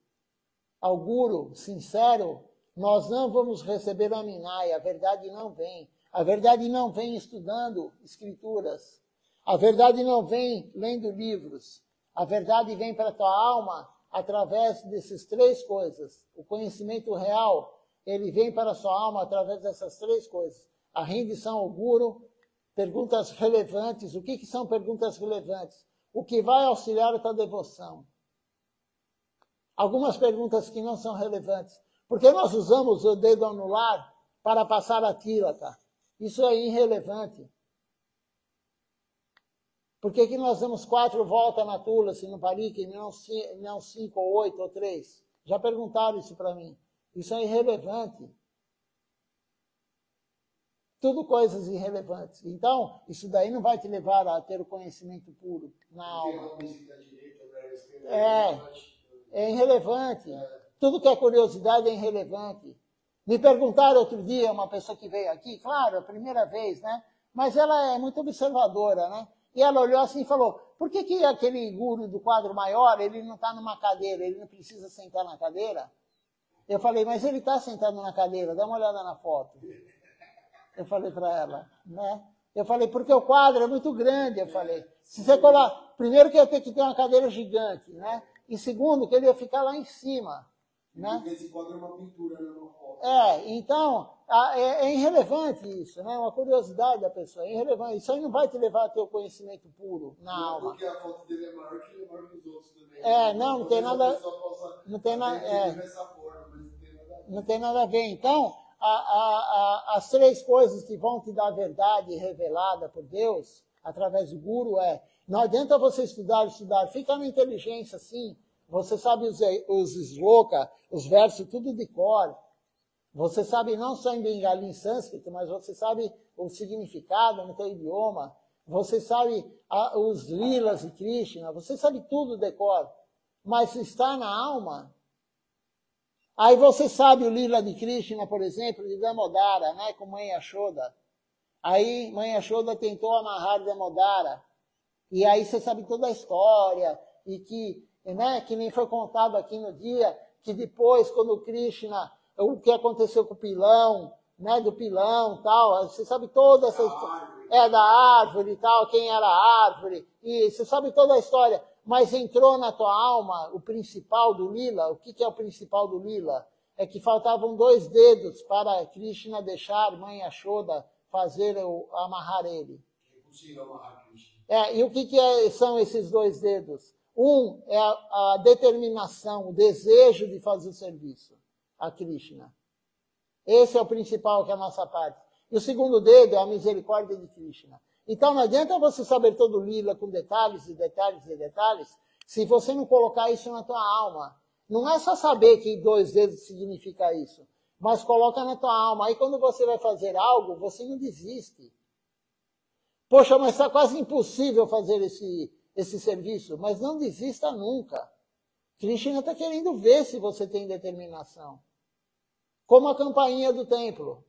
A: ao Guru sincero, nós não vamos receber a Minaya. A verdade não vem. A verdade não vem estudando escrituras. A verdade não vem lendo livros. A verdade vem para a tua alma através dessas três coisas. O conhecimento real, ele vem para a sua alma através dessas três coisas. A rendição ao Guru, perguntas relevantes. O que são perguntas relevantes? O que vai auxiliar a tua devoção? Algumas perguntas que não são relevantes. Por que nós usamos o dedo anular para passar a tilaka? Isso é irrelevante. Por que nós damos 4 voltas na tula, se não parike, e não 5 ou 8 ou 3? Já perguntaram isso para mim. Isso é irrelevante. Tudo coisas irrelevantes. Então, isso daí não vai te levar a ter o conhecimento puro na alma. É irrelevante. Tudo que é curiosidade é irrelevante. Me perguntaram outro dia, uma pessoa que veio aqui, claro, a primeira vez, né? Mas ela é muito observadora, né? E ela olhou assim e falou, por que aquele guru do quadro maior, ele não está numa cadeira, ele não precisa sentar na cadeira? Eu falei, mas ele está sentado na cadeira, dá uma olhada na foto. Eu falei para ela, né? Eu falei, porque o quadro é muito grande, eu falei. Se você colar, primeiro que eu tenho que ter uma cadeira gigante, né? E segundo, que ele ia ficar lá em cima, né?
B: Esse quadro é uma pintura, né? Uma foto.
A: Então, é irrelevante isso, né? Uma curiosidade da pessoa, é irrelevante. Isso aí não vai te levar a ter o conhecimento puro na alma.
B: Porque a foto dele é maior que os outros também.
A: Não tem nada... Não tem nada... Não tem nada a ver. Então, as três coisas que vão te dar a verdade revelada por Deus, através do Guru, não adianta você estudar, fica na inteligência, sim. Você sabe os sloka, os versos, tudo de cor. Você sabe não só em Bengali, em sânscrito, mas você sabe o significado no teu idioma. Você sabe os lilas de Krishna. Você sabe tudo de cor. Mas está na alma. Aí você sabe o lila de Krishna, por exemplo, de Damodara, né, com Mãe Yashoda. Aí Mãe Yashoda tentou amarrar Damodara. E aí você sabe toda a história. E que, né, que nem foi contado aqui no dia, que depois, quando Krishna, o que aconteceu com o pilão, né, do pilão e tal, você sabe toda essa história. Da árvore e tal, quem era a árvore. E você sabe toda a história. Mas entrou na tua alma o principal do lila. O que é o principal do lila? É que faltavam 2 dedos para Krishna deixar Mãe Yashoda amarrar ele.
B: É impossível amarrar Krishna.
A: E o que são esses 2 dedos? Um é a determinação, o desejo de fazer o serviço a Krishna. Esse é o principal, que é a nossa parte. E o segundo dedo é a misericórdia de Krishna. Então não adianta você saber todo o lila com detalhes e detalhes e detalhes, se você não colocar isso na tua alma. Não é só saber que 2 dedos significa isso, mas coloca na tua alma. Aí quando você vai fazer algo, você não desiste. Poxa, mas está quase impossível fazer esse serviço. Mas não desista nunca. Krishna está querendo ver se você tem determinação. Como a campainha do templo.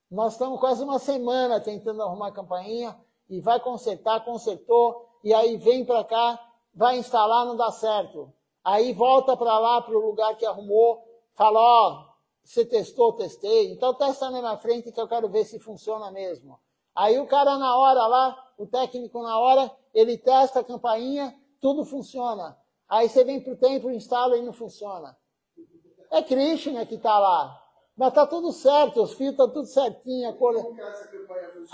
A: Nós estamos quase uma semana tentando arrumar a campainha e vai consertar, consertou, e aí vem para cá, vai instalar, não dá certo. Aí volta para lá, para o lugar que arrumou, fala, você testou, testei, então testa na minha frente que eu quero ver se funciona mesmo. Aí o cara na hora lá, o técnico na hora, ele testa a campainha, tudo funciona. Aí você vem para o templo, instala e não funciona. É Krishna que está lá. Mas está tudo certo, os fios estão tudo certinho, a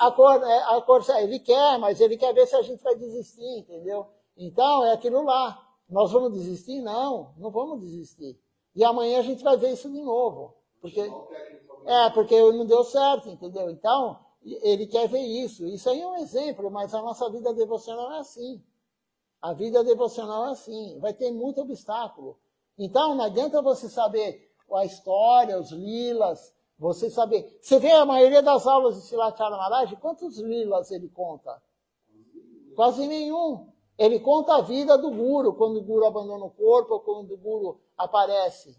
A: cor, ele quer, mas ele quer ver se a gente vai desistir, entendeu? Então, é aquilo lá. Nós vamos desistir? Não, não vamos desistir. E amanhã a gente vai ver isso de novo. Porque não deu certo, entendeu? Então, ele quer ver isso. Isso aí é um exemplo, mas a nossa vida devocional é assim. A vida devocional é assim. Vai ter muito obstáculo. Então, não adianta você saber a história, os lilas, você saber. Você vê a maioria das aulas de Srilacharya Maharaj, quantos lilas ele conta? Quase nenhum. Ele conta a vida do guru, quando o guru abandona o corpo, ou quando o guru aparece.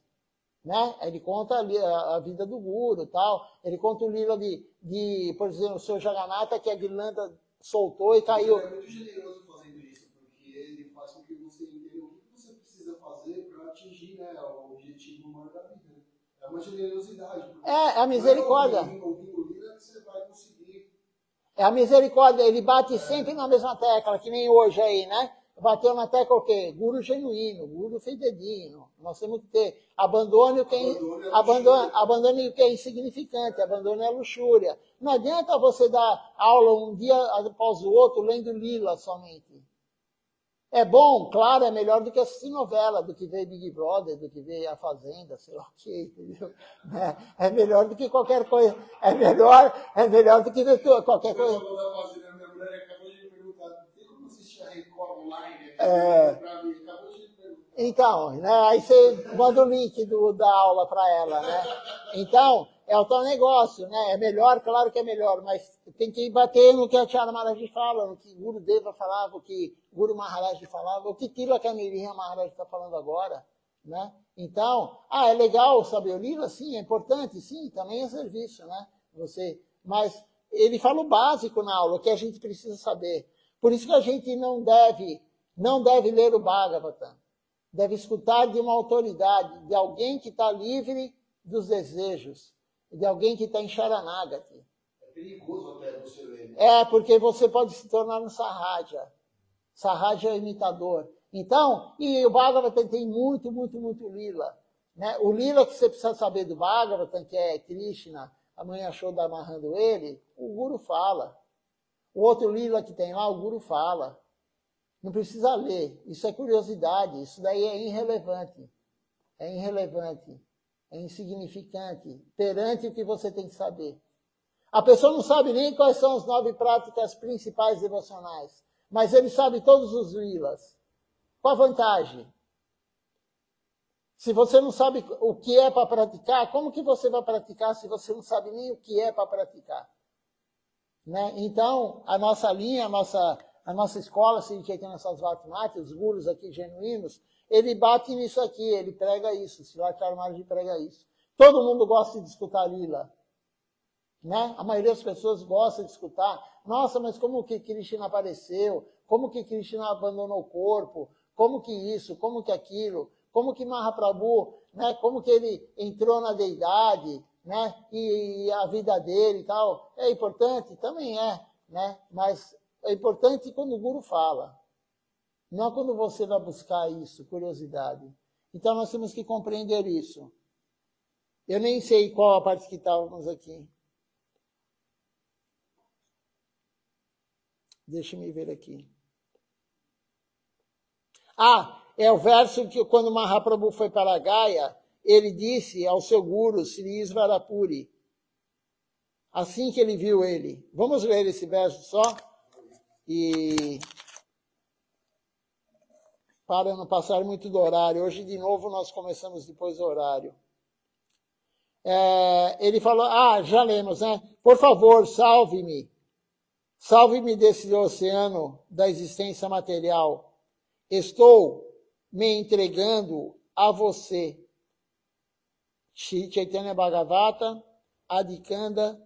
A: Né? Ele conta a vida do guru e tal. Ele conta o lila de, por exemplo, o seu Jagannatha, que a guirlanda soltou e caiu.
B: Ele é muito generoso fazendo isso, porque ele faz com que você entenda o que você precisa fazer para atingir, né, o objetivo maior da vida. É uma generosidade.
A: É a misericórdia.
B: Você vai conseguir.
A: É a misericórdia. Ele bate sempre na mesma tecla, que nem hoje aí, né? Bateu na tecla o quê? Guru genuíno, guru fidedigno. Nós temos que ter. Abandone o que é insignificante, abandone a luxúria. Não adianta você dar aula um dia após o outro, lendo lila somente. É bom, claro, é melhor do que assistir novela, do que ver Big Brother, do que ver A Fazenda, sei lá o que, entendeu? É melhor do que qualquer coisa. É melhor do que ver qualquer coisa.
B: Minha mulher acabou de me perguntar, tem como assistir a Record online?
A: Então, né, aí você manda o link da aula para ela, né? Então, é o teu negócio, né? É melhor, claro que é melhor, mas tem que bater no que a Acharya Maharaj fala, no que Guru Deva falava, o que Guru Maharaj falava, o que Tilaka Nirsinha Maharaj está falando agora, né? Então, é legal saber o livro, sim, é importante, sim, também é serviço, né? Mas ele fala o básico na aula, o que a gente precisa saber. Por isso que a gente não deve ler o Bhagavatam. Deve escutar de uma autoridade, de alguém que está livre dos desejos, de alguém que está em Sharanagati.
B: É perigoso até você ler.
A: Porque você pode se tornar um Sahaja. Sahaja é imitador. Então, e o Bhagavatam tem muito, muito, muito lila. Né? O lila que você precisa saber do Bhagavatam, que é Krishna, a Mãe Yashoda amarrando ele, o Guru fala. O outro lila que tem lá, o Guru fala. Não precisa ler. Isso é curiosidade. Isso daí é irrelevante. É irrelevante. É insignificante. Perante o que você tem que saber. A pessoa não sabe nem quais são as 9 práticas principais devocionais. Mas ele sabe todos os lilas. Qual a vantagem? Se você não sabe o que é para praticar, como que você vai praticar se você não sabe nem o que é para praticar? Né? Então, a nossa linha, a nossa escola, se a gente tem nessas Vatmati, os gurus aqui genuínos, ele bate nisso aqui, ele prega isso, Srila Charumarji prega isso. Todo mundo gosta de escutar Lila. Né? A maioria das pessoas gosta de escutar. Nossa, mas como que Krishna apareceu? Como que Krishna abandonou o corpo? Como que isso? Como que aquilo? Como que Mahaprabhu, né? Como que ele entrou na deidade, né? E a vida dele e tal. É importante? Também é, né? Mas é importante quando o Guru fala. Não quando você vai buscar isso, curiosidade. Então nós temos que compreender isso. Eu nem sei qual a parte que estávamos aqui. Deixa-me ver aqui. É o verso que quando Mahaprabhu foi para Gaya, ele disse ao seu guru, Sri Isvarapuri, assim que ele viu ele. Vamos ler esse verso só? E para não passar muito do horário. Hoje, de novo, nós começamos depois do horário. Ele falou, já lemos, né? Por favor, salve-me. Salve-me desse oceano da existência material. Estou me entregando a você. Shri Chaitanya Bhagavata, Adikanda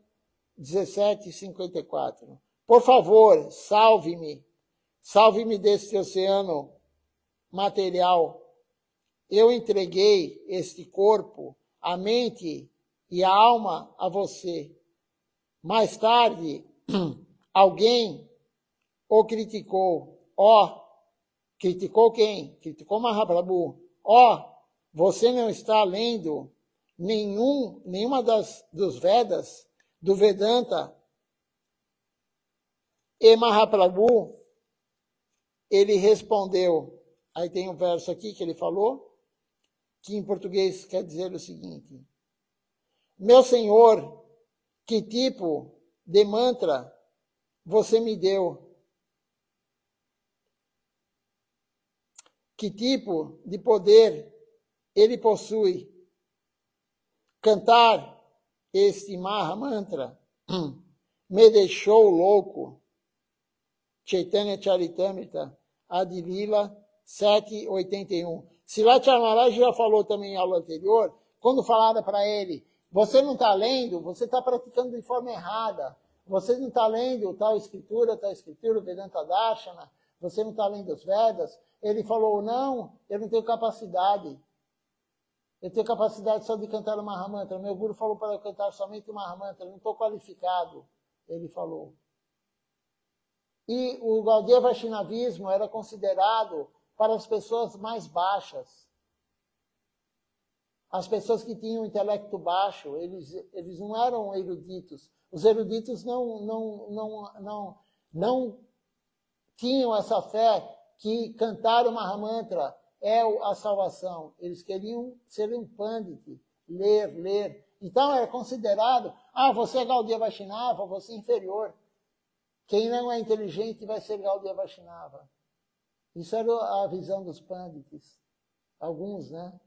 A: 17:54. Por favor, salve-me. Salve-me desse oceano material. Eu entreguei este corpo, a mente e a alma a você. Mais tarde, alguém o criticou. Criticou quem? Criticou Mahaprabhu. Você não está lendo nenhuma dos Vedas, do Vedanta. E Mahaprabhu, ele respondeu. Aí tem um verso aqui que ele falou, que em português quer dizer o seguinte. Meu Senhor, que tipo de mantra você me deu? Que tipo de poder ele possui? Cantar este Maha Mantra me deixou louco. Chaitanya Charitamrita, Adilila 7:81. Srila Charumarji já falou também em aula anterior, quando falaram para ele, você não está lendo, você está praticando de forma errada. Você não está lendo tal escritura, Vedanta Darshana, você não está lendo os Vedas. Ele falou, não, eu não tenho capacidade. Eu tenho capacidade só de cantar o Mahamantra. Meu guru falou para eu cantar somente o Mahamantra, eu não estou qualificado, ele falou. E o Gaudiya Vaishnavismo era considerado para as pessoas mais baixas. As pessoas que tinham intelecto baixo, eles não eram eruditos. Os eruditos não tinham essa fé que cantar o Mahamantra é a salvação. Eles queriam ser um pandit, ler. Então era considerado, você é Gaudiya Vaishnava, você é inferior. Quem não é inteligente vai ser Gaudiya Vaishnava. Isso era a visão dos pandits. Alguns, né?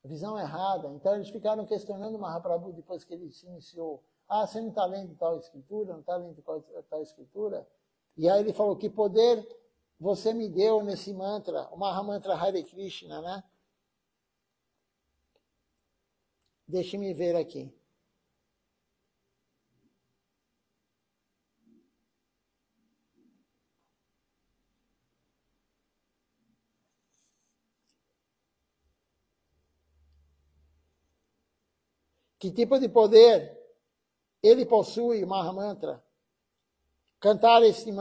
A: A visão errada. Então eles ficaram questionando o Mahaprabhu depois que ele se iniciou. Você não está lendo tal escritura? Não está lendo tal escritura? E aí ele falou, que poder você me deu nesse mantra, o Mahamantra Hare Krishna, né? Deixe-me ver aqui. Que tipo de poder ele possui, o Mahamantra? Cantar esse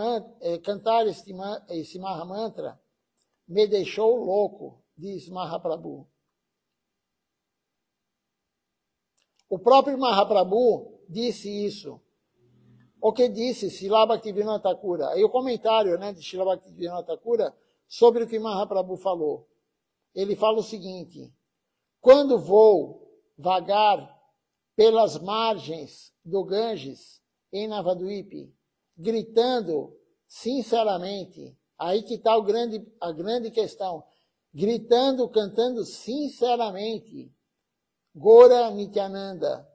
A: Mahamantra me deixou louco, diz Mahaprabhu. O próprio Mahaprabhu disse isso. O que disse Srila Bhaktivinoda Thakura? Aí o comentário, né, de Srila Bhaktivinoda Thakura sobre o que Mahaprabhu falou. Ele fala o seguinte, quando vou vagar pelas margens do Ganges, em Navadvipa, gritando sinceramente, aí que está a grande questão, gritando, cantando sinceramente. Gora Nityananda.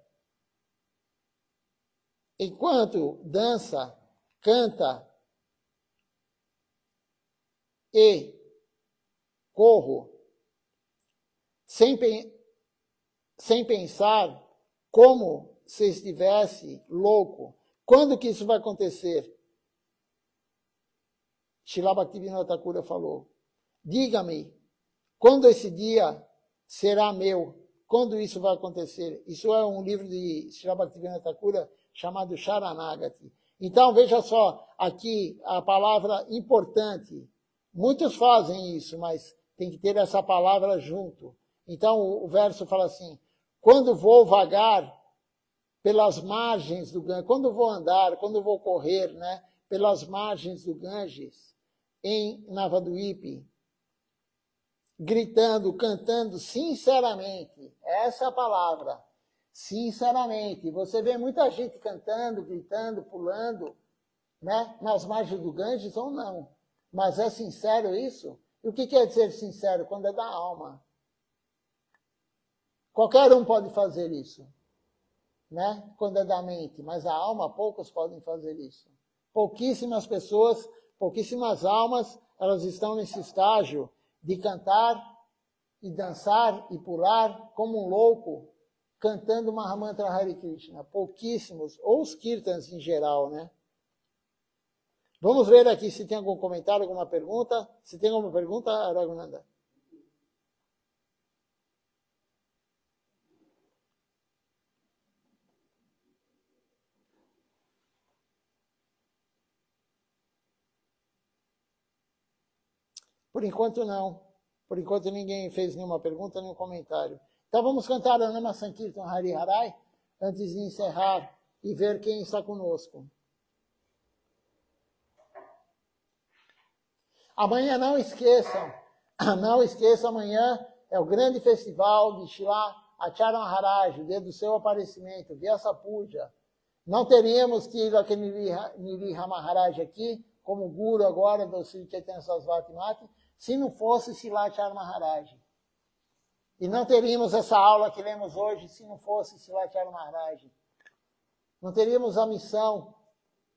A: Enquanto dança, canta e corro, sem pensar como se estivesse louco. Quando que isso vai acontecer? Srila Bhaktivinoda Thakura falou, diga-me, quando esse dia será meu? Quando isso vai acontecer? Isso é um livro de Srila Bhaktivinoda Thakura chamado Sharanagati. Então, veja só, aqui a palavra importante. Muitos fazem isso, mas tem que ter essa palavra junto. Então, o verso fala assim, quando vou vagar pelas margens do Ganges, quando vou andar, quando vou correr, né, pelas margens do Ganges, em Navadvipa, gritando, cantando sinceramente, essa é a palavra, sinceramente. Você vê muita gente cantando, gritando, pulando, né, nas margens do Ganges ou não. Mas é sincero isso? E o que quer dizer sincero? Quando é da alma. Qualquer um pode fazer isso, né? Quando é da mente, mas a alma, poucos podem fazer isso. Pouquíssimas pessoas, pouquíssimas almas, elas estão nesse estágio de cantar e dançar e pular como um louco, cantando Mahamantra Hare Krishna. Pouquíssimos, ou os kirtans em geral, né? Vamos ver aqui se tem algum comentário, alguma pergunta. Se tem alguma pergunta, Raghunanda. Por enquanto, não. Por enquanto, ninguém fez nenhuma pergunta, nenhum comentário. Então, vamos cantar a Nama Sankirtan Hari Harai, antes de encerrar e ver quem está conosco. Amanhã, não esqueçam, amanhã é o grande festival de Srila Acharya Maharaj, o dia do seu aparecimento, Vyasa Puja. Não teríamos Tilaka Nrisimha Maharaj aqui, como guru agora do Sri Chaitanya Sarasvati Mati, se não fosse Srila Acharya Maharaj. E não teríamos essa aula que lemos hoje se não fosse Srila Acharya Maharaj. Não teríamos a missão.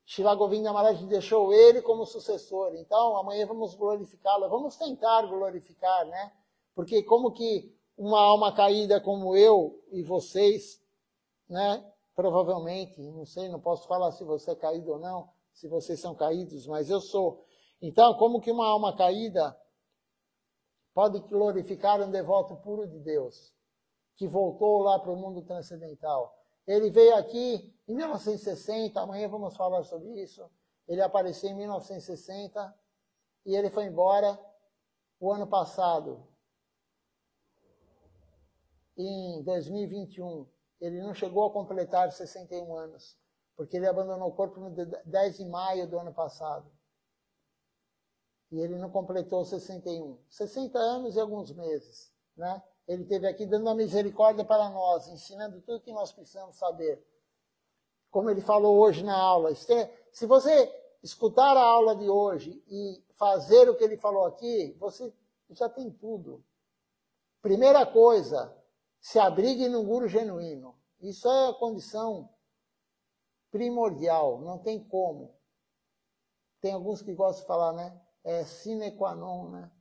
A: Srila Govinda Maharaj deixou ele como sucessor. Então, amanhã vamos glorificá-lo. Vamos tentar glorificar, né? Porque como que uma alma caída como eu e vocês, né? Provavelmente, não sei, não posso falar se você é caído ou não, se vocês são caídos, mas eu sou. Então, como que uma alma caída pode glorificar um devoto puro de Deus, que voltou lá para o mundo transcendental? Ele veio aqui em 1960, amanhã vamos falar sobre isso. Ele apareceu em 1960 e ele foi embora o ano passado, em 2021. Ele não chegou a completar 61 anos, porque ele abandonou o corpo no 10 de maio do ano passado. E ele não completou 61. 60 anos e alguns meses, né? Ele esteve aqui dando a misericórdia para nós, ensinando tudo o que nós precisamos saber. Como ele falou hoje na aula, se você escutar a aula de hoje e fazer o que ele falou aqui, você já tem tudo. Primeira coisa, se abrigue num guru genuíno. Isso é a condição primordial, não tem como. Tem alguns que gostam de falar, né? É sine qua non, né?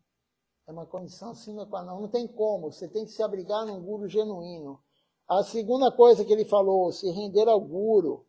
A: É uma condição sine qua non. Não tem como. Você tem que se abrigar num guru genuíno. A segunda coisa que ele falou, se render ao guru.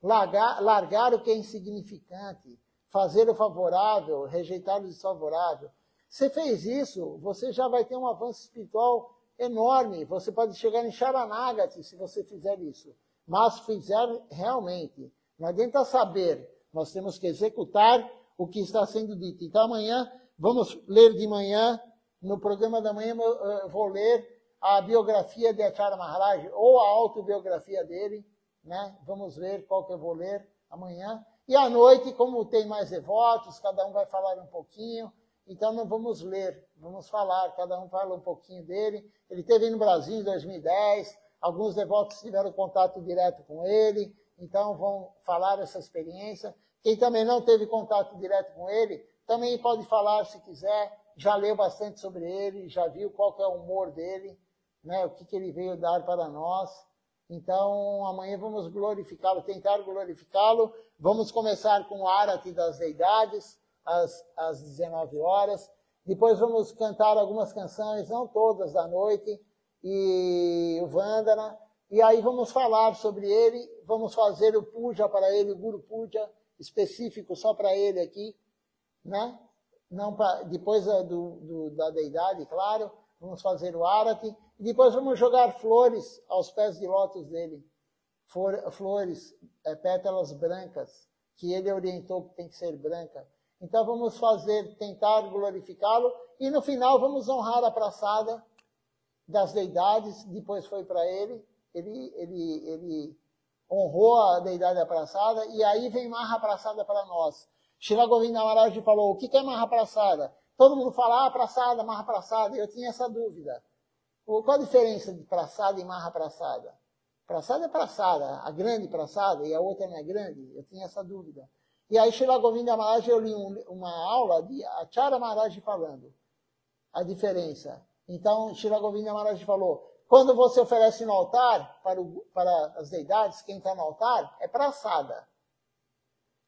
A: Largar o que é insignificante. Fazer o favorável, rejeitar o desfavorável. Você fez isso, você já vai ter um avanço espiritual enorme. Você pode chegar em Sharanagati se você fizer isso. Mas fizer realmente. Não adianta saber. Nós temos que executar o que está sendo dito. Então amanhã, vamos ler de manhã, no programa da manhã eu vou ler a biografia de Acharya Maharaj, ou a autobiografia dele, né? Vamos ver qual que eu vou ler amanhã. E à noite, como tem mais devotos, cada um vai falar um pouquinho, então não vamos ler, vamos falar, cada um fala um pouquinho dele. Ele esteve no Brasil em 2010, alguns devotos tiveram contato direto com ele, então vão falar essa experiência. Quem também não teve contato direto com ele, também pode falar se quiser. já leu bastante sobre ele, já viu qual que é o humor dele, né, o que ele veio dar para nós. Então, amanhã vamos glorificá-lo, tentar glorificá-lo. Vamos começar com o Arati das Deidades, às 19 horas. Depois vamos cantar algumas canções, não todas, da noite, e o Vandana. E aí vamos falar sobre ele, vamos fazer o puja para ele, o Guru Puja, específico só para ele aqui, né? Não pra, depois da deidade, claro, vamos fazer o Arati. E depois vamos jogar flores aos pés de lótus dele. Flores, pétalas brancas, que ele orientou que tem que ser branca. Então vamos tentar glorificá-lo. E no final vamos honrar a praçada das deidades. Depois foi para ele. Ele honrou a deidade da praçada. E aí vem Mahaprasada para nós. Srila Govinda Maharaj falou, o que é Mahaprasada? Todo mundo fala, praçada, Mahaprasada. Eu tinha essa dúvida. Qual a diferença de praçada e Mahaprasada? Praçada é praçada, a grande praçada, e a outra não é grande. Eu tinha essa dúvida. E aí, Srila Govinda Maharaj, eu li uma aula de Acharya Maharaj falando a diferença. Então, Srila Govinda Maharaj falou, quando você oferece no altar, para as deidades, quem está no altar, é praçada.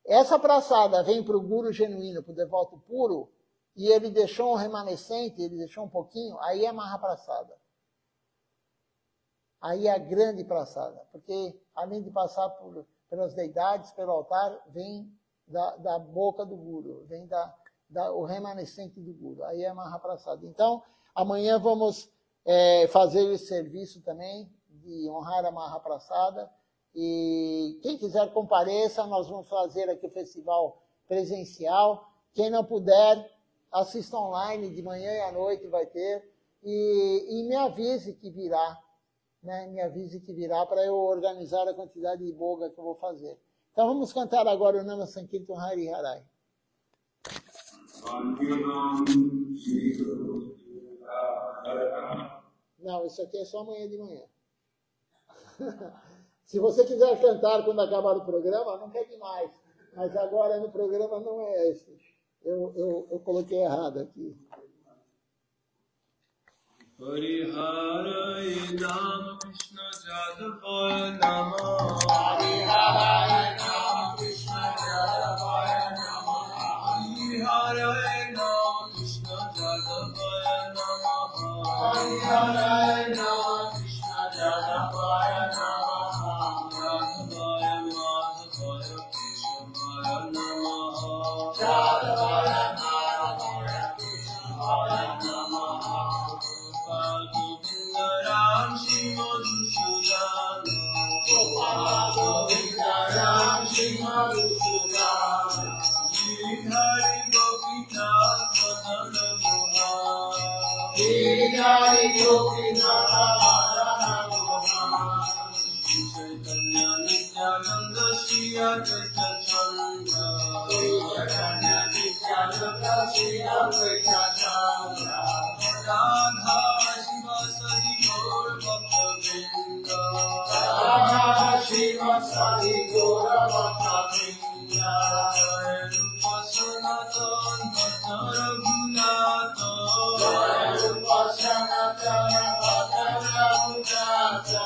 A: Essa praçada vem para o Guru genuíno, para o devoto puro, e ele deixou um remanescente, ele deixou um pouquinho, aí é Mahaprasada. Aí é a grande praçada, porque além de passar pelas deidades, pelo altar, vem da boca do Guru, vem o remanescente do Guru, aí é Mahaprasada. Então, amanhã vamos fazer esse serviço também, de honrar a Mahaprasada, e quem quiser compareça, nós vamos fazer aqui o festival presencial. Quem não puder, assista online, de manhã e à noite vai ter, e me avise que virá, né? Me avise que virá para eu organizar a quantidade de boga que eu vou fazer. Então vamos cantar agora o Nama Sankirtan Hari Harai. Não, isso aqui é só amanhã de manhã. Se você quiser cantar quando acabar o programa, não quer demais. Mas agora no programa não é esse. Eu coloquei errado aqui.
C: Hariharai Nama Krishna Jadavaya Nama
B: Hariharai Nama Krishna Jadavaya Nama
C: Hariharai Nama Krishna Jadavaya Nama
B: Hariharai Nama Krishna Jadavaya Nama
C: Jadavaya Madhavaya Keshavaya Nama
B: Jadavaya Madhavaya Keshavaya Nama
C: Govinda Ram Shri Madhusudan
B: Govinda Ram Shri Madhusudan
C: Hari Gopinath Madana Mohan
B: Hari Gopinath Madana Mohan
C: Chaitanya Nityananda Shri Advaita Chandra
B: Chaitanya Nityananda Shri Advaita Chandra
C: Radha Shiva Sadi Gaur Bhakta Vrinda
B: Radha Shiva Sadi Gaura Bhakta Vrinda
C: Jai Rupa Sanatan Bhatta Raghunatha
B: Jai Rupa Sanatan Bhatta Raghunatha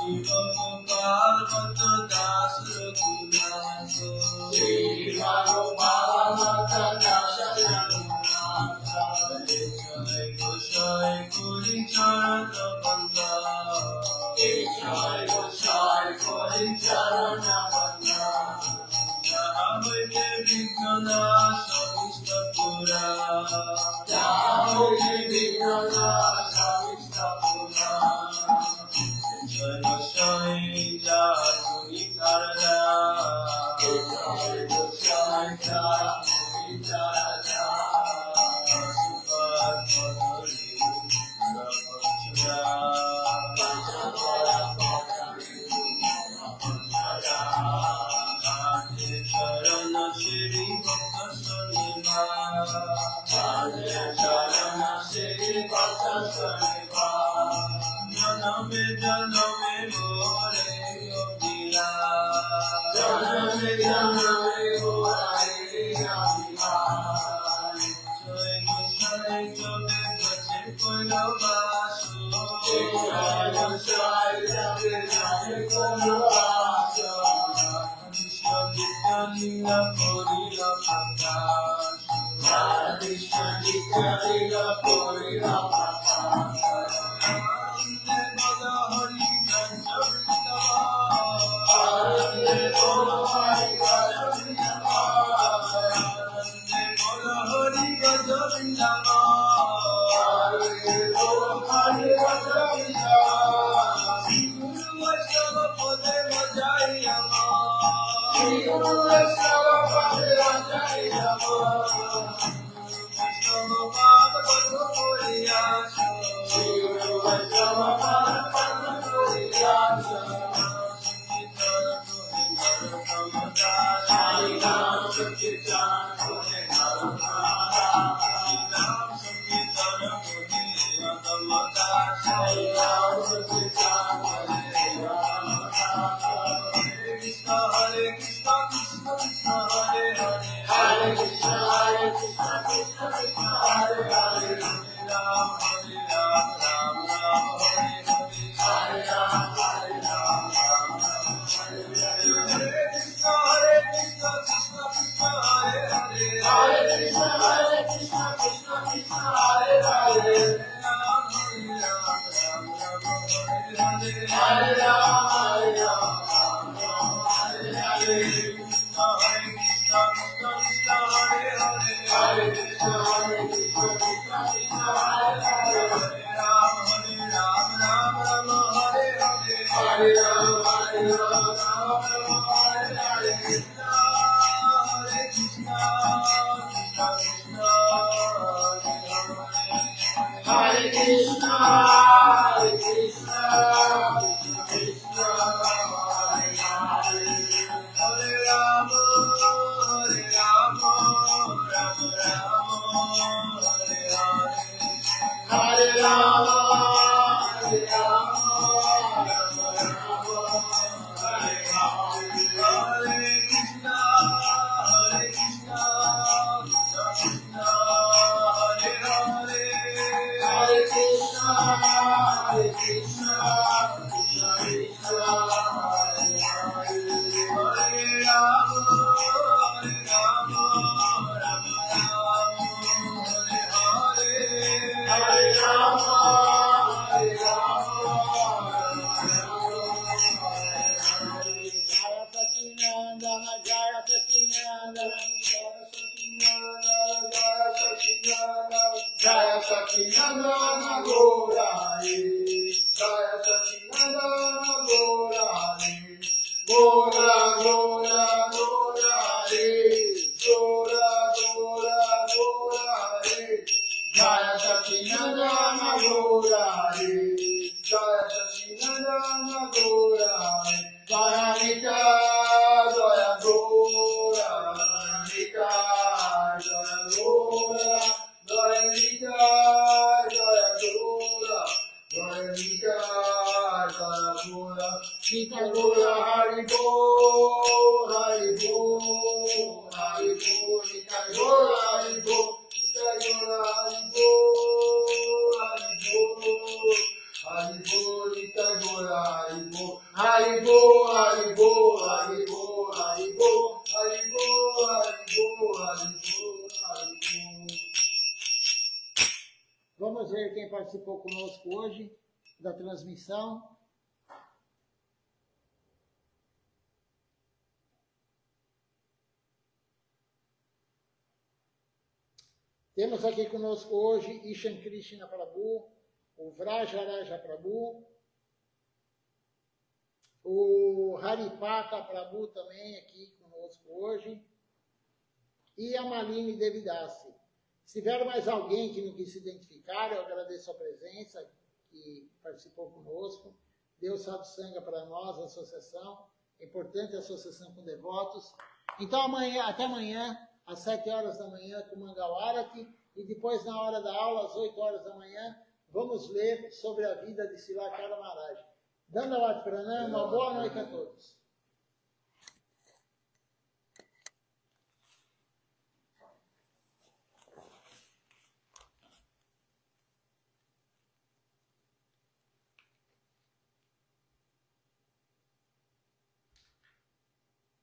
C: Jiva Gopal Bhatta Das Raghunatha
B: Jiva Gopal Bhatta Das Raghunatha
C: Jai Goshai Kuri Charana Banda
B: Jai Goshai Kori Charana Banda
C: Jahavite Vignana Savistapura
B: Jahavite Vignana Savistapura
C: Jai Goshai Jai Narada
B: Jai Goshai Jai Narada
C: Asuvat Padari Rapachara Charana Shri Bhakta Sanima
B: Charana Shri Bhakta Sanima
C: Janame Janame More Yogila
B: Janame Janame Bhai Abhimai
C: Jai Goshai
A: Vamos ver quem participou conosco hoje da transmissão. Temos aqui conosco hoje Ishan Krishna Prabhu, o Vrajaraja Prabhu, o Haripata Prabhu também aqui conosco hoje, e a Malini Devidasi. Se tiver mais alguém que não quis se identificar, eu agradeço a presença, que participou conosco. Deus satsanga para nós, a associação. É importante a associação com devotos. Então, até amanhã, às 7 horas da manhã, com Mangal Arati. E depois, na hora da aula, às 8 horas da manhã, vamos ler sobre a vida de Silakara Maharaj. Dandavat Pranam, uma boa noite a todos.